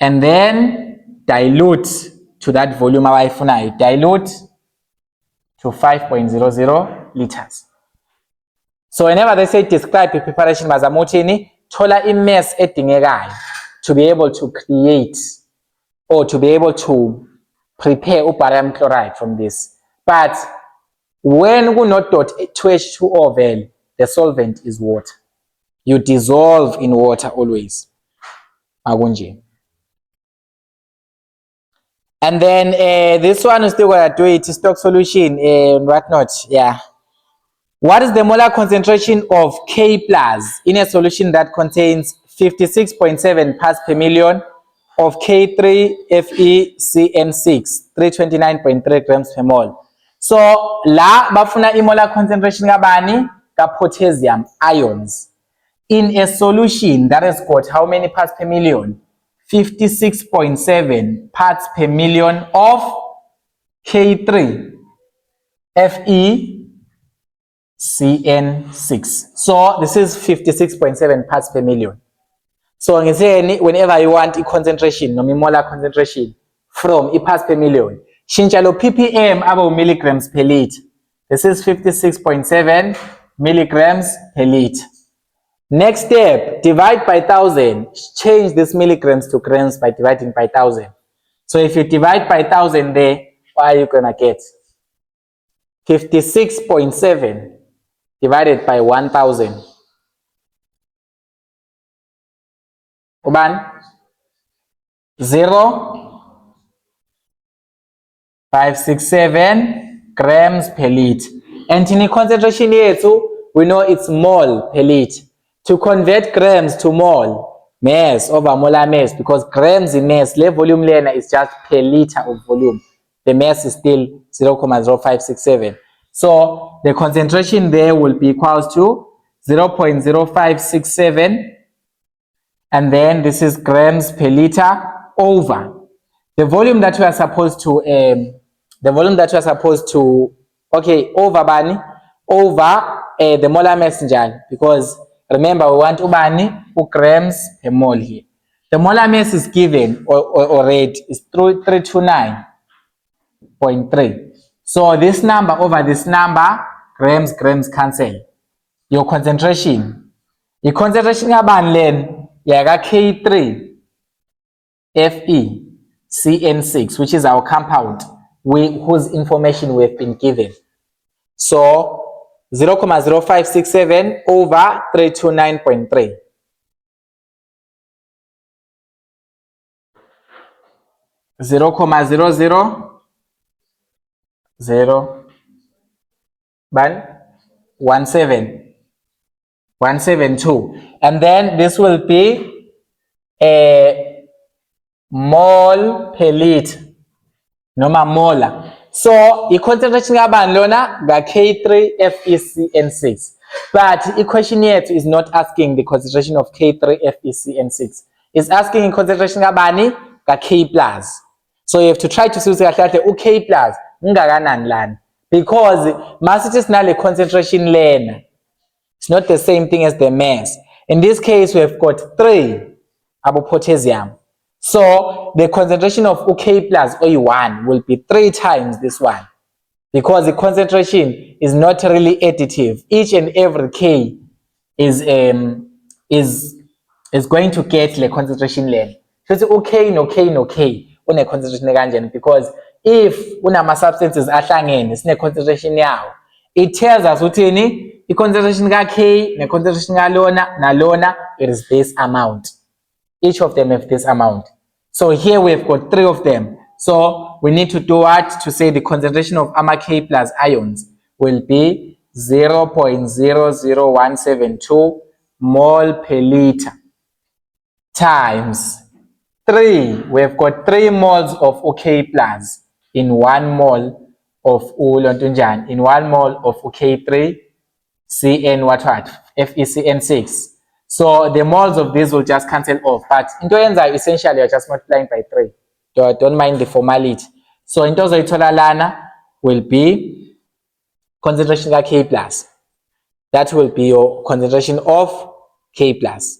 and then dilute to that volume dilute to 5.00 liters. So whenever they say describe the preparation, mazamutini thola mass edingekayo to be able to create or to be able to prepare barium chloride from this. But when we not dot 2H2O value, the solvent is water. You dissolve in water always. And then this one is still going to do it, stock solution and whatnot. Yeah. What is the molar concentration of K plus in a solution that contains 56.7 parts per million of K3FeCN6, 329.3 grams per mole? So, la bafuna molar concentration kabani ka potassium ions. in a solution that has got how many parts per million? 56.7 parts per million of K3 FeCN6. So this is 56.7 parts per million. So whenever you want a concentration, molar concentration from a parts per million, change lo ppm abo milligrams per liter. This is 56.7 milligrams per liter. Next step, divide by 1,000. Change this milligrams to grams by dividing by 1,000. So if you divide by 1,000 there, what are you gonna get? 56.7 divided by 1,000. Uban? 0.567 grams per liter. And in the concentration here too, we know it's mole per liter. To convert grams to mole, mass over molar mass, because grams in mass, the volume lena is just per liter of volume. The mass is still 0.0567. So the concentration there will be equals to 0.0567, and then this is grams per liter over the volume that we are supposed to over bani, over the molar mass njalo, because remember we want ubani grams per mole here. The molar mass is given or rate is 329.3. So this number over this number, grams cancel. Your concentration yabani len yaka K3 FeCN6, which is our compound whose information we've been given. So 0.0567 over 329.3. 172, and then this will be a mole per liter noma molar. So the concentration kabani lona ga K3 FeCN6, but the question here is not asking the concentration of K3 FeCN6. It's asking the concentration kabani ga K plus. So you have to try to see u K plus ungakanani lana, because mass is not a concentration lena. It's not the same thing as the mass. In this case, we have got 3 about potassium. So the concentration of UK plus OE1 will be 3 times this one, because the concentration is not really additive. Each and every K is going to get the concentration level. So it's okay, no K, une concentration kanjani, because if unama substances ahlangene sine concentration yawo, it tells us uthini the concentration ka K ne concentration ka lona nalona, it is this amount. Each of them have this amount. So here we've got 3 of them. So we need to do what? To say the concentration of AMA K plus ions will be 0.00172 mole per liter times 3. We've got 3 moles of OK plus in 1 mole of in 1 mole of OK3 CN what FeCN6. So the moles of these will just cancel off, but into enzyme essentially you're just multiplying by 3. Don't mind the formality. So into zoithola lana will be concentration of K plus. That will be your concentration of K plus.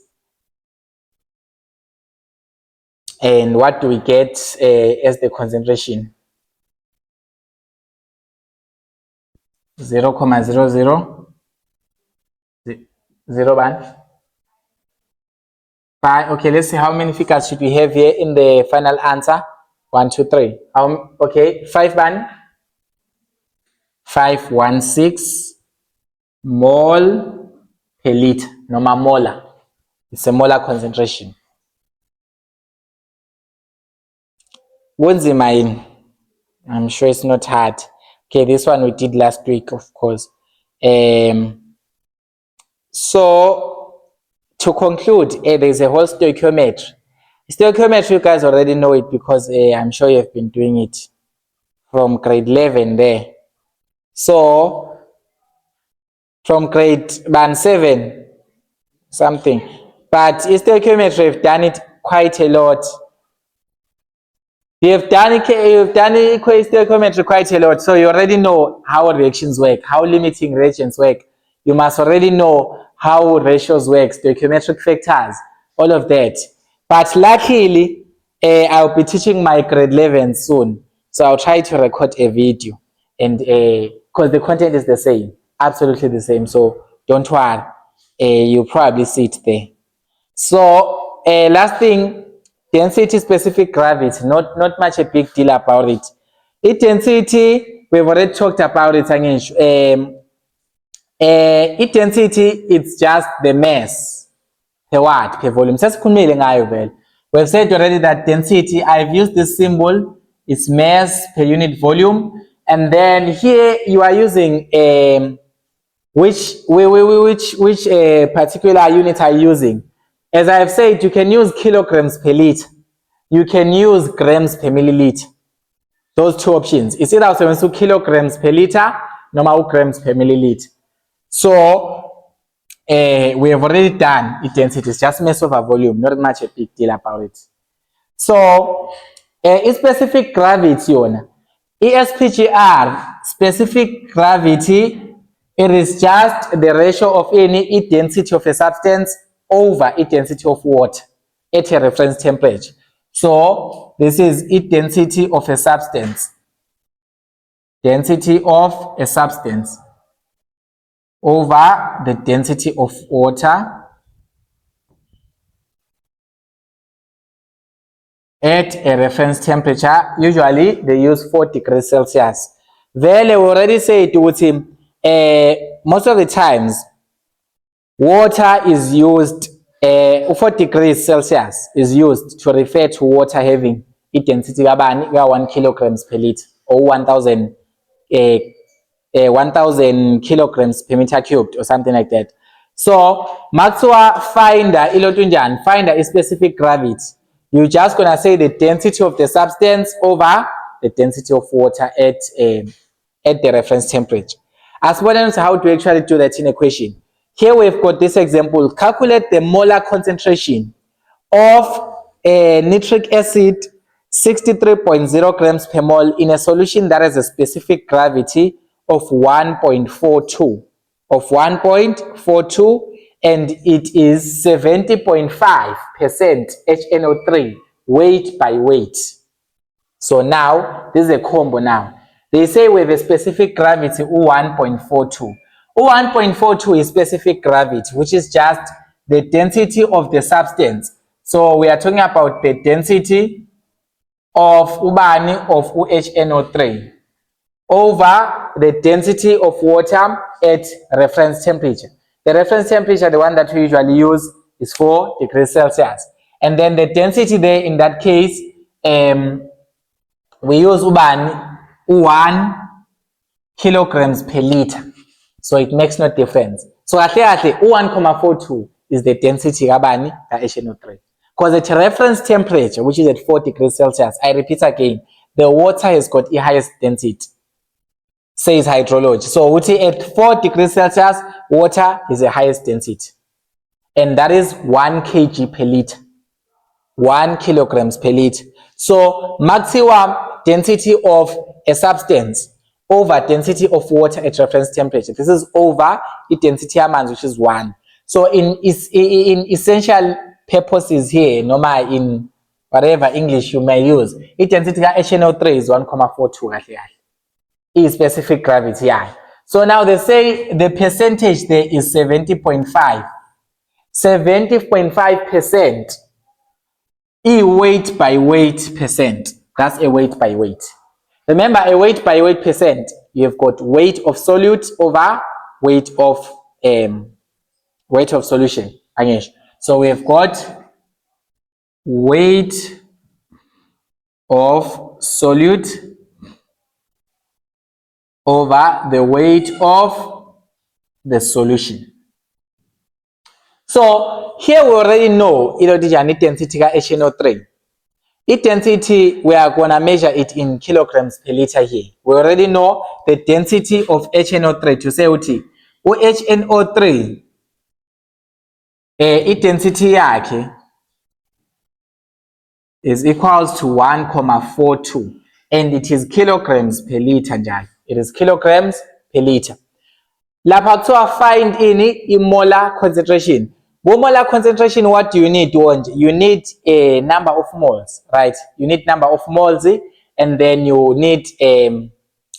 And what do we get as the concentration? 0.00001. Okay, let's see how many figures should we have here in the final answer. 1, 2, 3. Okay, 5 ban. 516 mole per liter, normal molar. It's a molar concentration. I'm sure it's not hard. Okay, this one we did last week, of course. So to conclude, there's a whole stoichiometry. Stoichiometry, you guys already know it because I'm sure you've been doing it from grade 11 there. So from grade band 7, something. But in stoichiometry, we've done it quite a lot. You've done stoichiometry quite a lot, so you already know how reactions work, how limiting reagents work. You must already know how ratios work, stoichiometric factors, all of that. But luckily, I'll be teaching my grade 11 soon, so I'll try to record a video, and because the content is the same, absolutely the same, so don't worry, you'll probably see it there. So last thing, density specific gravity, not much a big deal about it. Density, we've already talked about it. Density, it's just the mass per watt per volume. We've said already that density, I've used this symbol, it's mass per unit volume, and then here you are using which particular unit are you using. As I've said, you can use kilograms per liter. You can use grams per milliliter. Those two options. It's either also kilograms per liter, normal grams per milliliter. So we have already done it density. It's just mass over volume, not much a big deal about it. So specific gravity on SPGR, specific gravity, it is just the ratio of any density of a substance over density of water at a reference temperature. So this is density of a substance. Density of a substance over the density of water at a reference temperature. Usually they use 4 degrees Celsius. Well, we already said with him, most of the times water is used, 4 degrees Celsius is used to refer to water having density 1 kilograms per liter or 1000 kilograms per meter cubed or something like that. So Maxwell find a specific gravity. You're just gonna say the density of the substance over the density of water at the reference temperature. As well as how to actually do that in a question. Here we've got this example. Calculate the molar concentration of nitric acid 63.0 grams per mole in a solution that has a specific gravity of 1.42 and it is 70.5% HNO3 weight by weight. So now this is a combo now. They say we have a specific gravity 1.42. 1.42 is specific gravity, which is just the density of the substance. So we are talking about the density of HNO3 over the density of water at reference temperature. The reference temperature, the one that we usually use, is 4 degrees Celsius. And then the density there in that case, we use 1 kilograms per liter. So it makes no difference. So at 1.42 is the density of HNO3. Because at reference temperature, which is at 4 degrees Celsius, I repeat again, the water has got the highest density, says hydrology. So at 4 degrees Celsius, water is the highest density. And that is 1 kg per liter. 1 kilograms per liter. So maximum density of a substance over density of water at reference temperature. This is over the density amount, which is 1. So in essential purposes here, normal in whatever English you may use, the density of HNO3 is 1.42. Is specific gravity. So now they say the percentage there is 70.5. 70.5% weight by weight percent. That's a weight by weight. Remember, a weight by weight percent, you have got weight of solute over weight of solution. So we have got weight of solute over the weight of the solution. So here we already know the density of HNO3. Its density, we are going to measure it in kilograms per liter here. We already know the density of HNO3 to say HNO3 I-density yakhe is equals to 1,42 and it is kilograms per liter njalo. It is kilograms per liter. Lapha kuthiwa find i-molar concentration. Molar concentration, what do you need? You need a number of moles, right? You need number of moles and then you need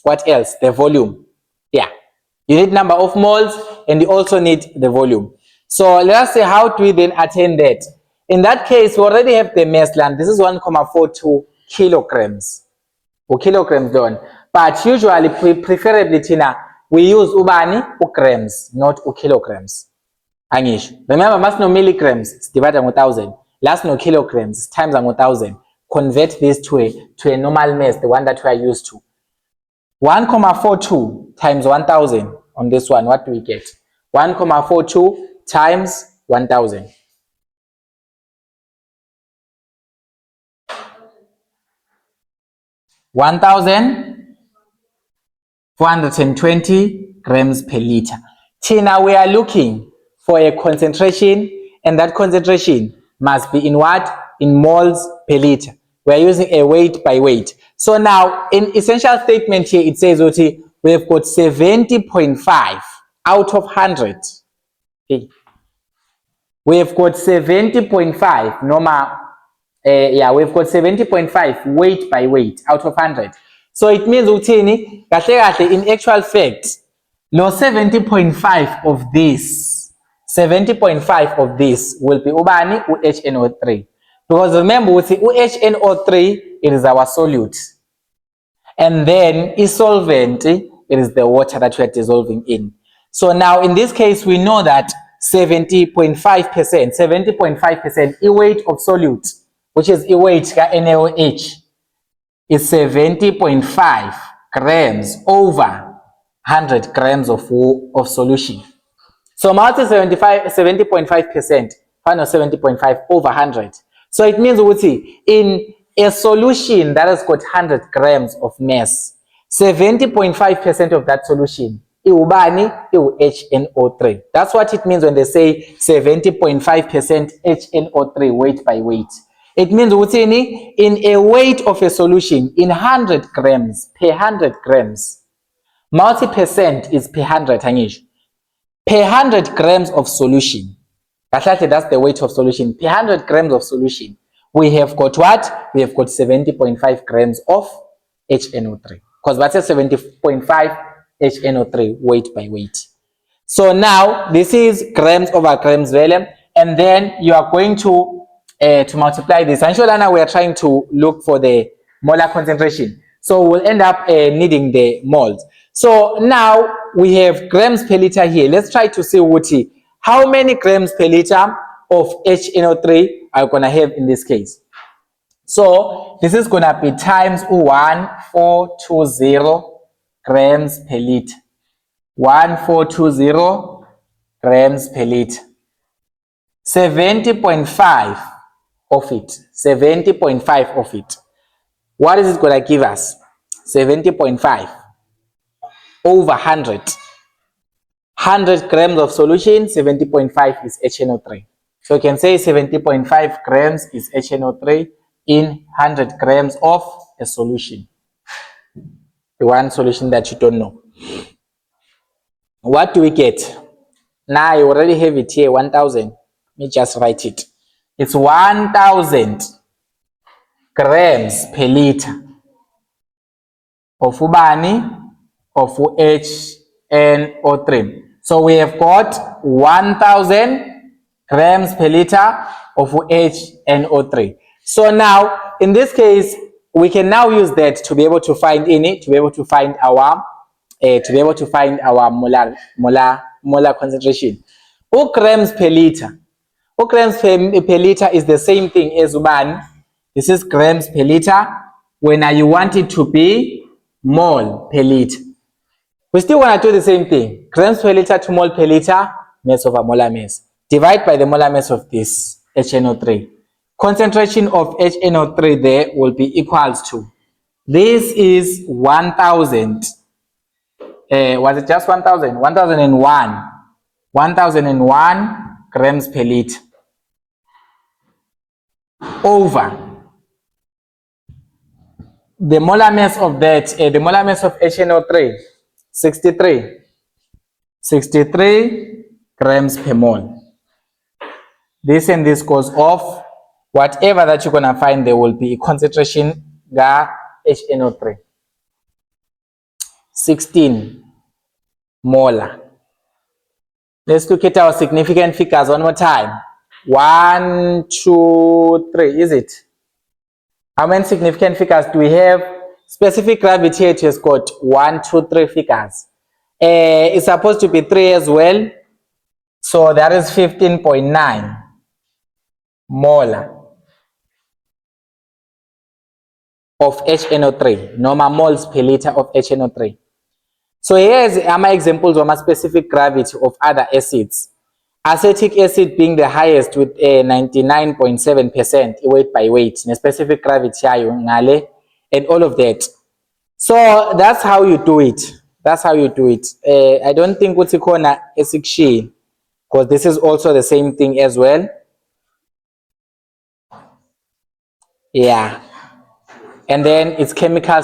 what else? The volume. Yeah. You need number of moles and you also need the volume. So let us say, how do we then attain that? In that case, we already have the mass land. This is 1,42 kilograms. Or kilograms done. But usually, preferably, Tina, we use ubani grams, not kilograms. Angish. Remember, must no milligrams, it's divided by 1,000. Last no kilograms, times 1,000. Convert this to a normal mass, the one that we are used to. 1,42 times 1,000 on this one, what do we get? 1,42 times 1,000. 1,420 grams per liter. Now we are looking for a concentration, and that concentration must be in what? In moles per liter. We are using a weight by weight. So now, in essential statement here, it says we have got 70.5 out of 100. Okay. We have got 70.5 normal. We've got 70.5 weight by weight out of 100. So it means uthini kahle in actual fact, no 70.5 of this, 70.5 of this will be ubani HNO3. Because remember, HNO3, it is our solute. And then is solvent, it is the water that we are dissolving in. So now in this case, we know that 70.5% weight of solute, which is weight ka NaOH, is 70.5 grams over 100 grams of solution. So multi 70.5%, final 70.5 over 100. So it means in a solution that has got 100 grams of mass, 70.5% of that solution iubani HNO3. That's what it means when they say 70.5% HNO3 weight by weight. It means in a weight of a solution in 100 grams per 100 grams, multi% is per 100 hangish. Per 100 grams of solution, that's the weight of solution. Per 100 grams of solution, we have got what? We have got 70.5 grams of HNO3. Because that's a 70.5 HNO3 weight by weight. So now this is grams over grams value, and then you are going to multiply this. And Sholana, we are trying to look for the molar concentration. So we'll end up needing the moles. So now we have grams per liter here. Let's try to see how many grams per liter of HNO3 are going to have in this case. So this is going to be times 1420 grams per liter. 1420 grams per liter. 70.5 of it. 70.5 of it. What is it going to give us? 70.5 over 100. 100 grams of solution, 70.5 is HNO3. So you can say 70.5 grams is HNO3 in 100 grams of a solution. The one solution that you don't know. What do we get? Now I already have it here, 1,000. Let me just write it. It's 1,000 grams per liter of ubani of HNO3. So we have got 1,000 grams per liter of HNO3. So now in this case, we can now use that to be able to find our molar concentration. Grams per liter. Grams per liter is the same thing as ubani. This is grams per liter. When you want it to be mole per liter. We still want to do the same thing. Grams per liter to mole per liter, mass over molar mass. Divide by the molar mass of this HNO3. Concentration of HNO3 there will be equals to. This is 1,000. Was it just 1,000? 1,001. 1,001 grams per liter over the molar mass of that, the molar mass of HNO3, 63 grams per mole. This and this goes off. Whatever that you're going to find, there will be a concentration ga HNO3. 16 molar. Let's look at our significant figures one more time. 1, 2, 3. Is it? How many significant figures do we have? Specific gravity it has got 1, 2, 3 figures. It's supposed to be 3 as well. So that is 15.9 molar of HNO3, normal moles per liter of HNO3. So here's my examples of my specific gravity of other acids. Acetic acid being the highest with a 99.7% weight by weight, in a specific gravity, and all of that. So that's how you do it. That's how you do it. I don't think what's called acid shale, because this is also the same thing as well. Yeah. And then its chemicals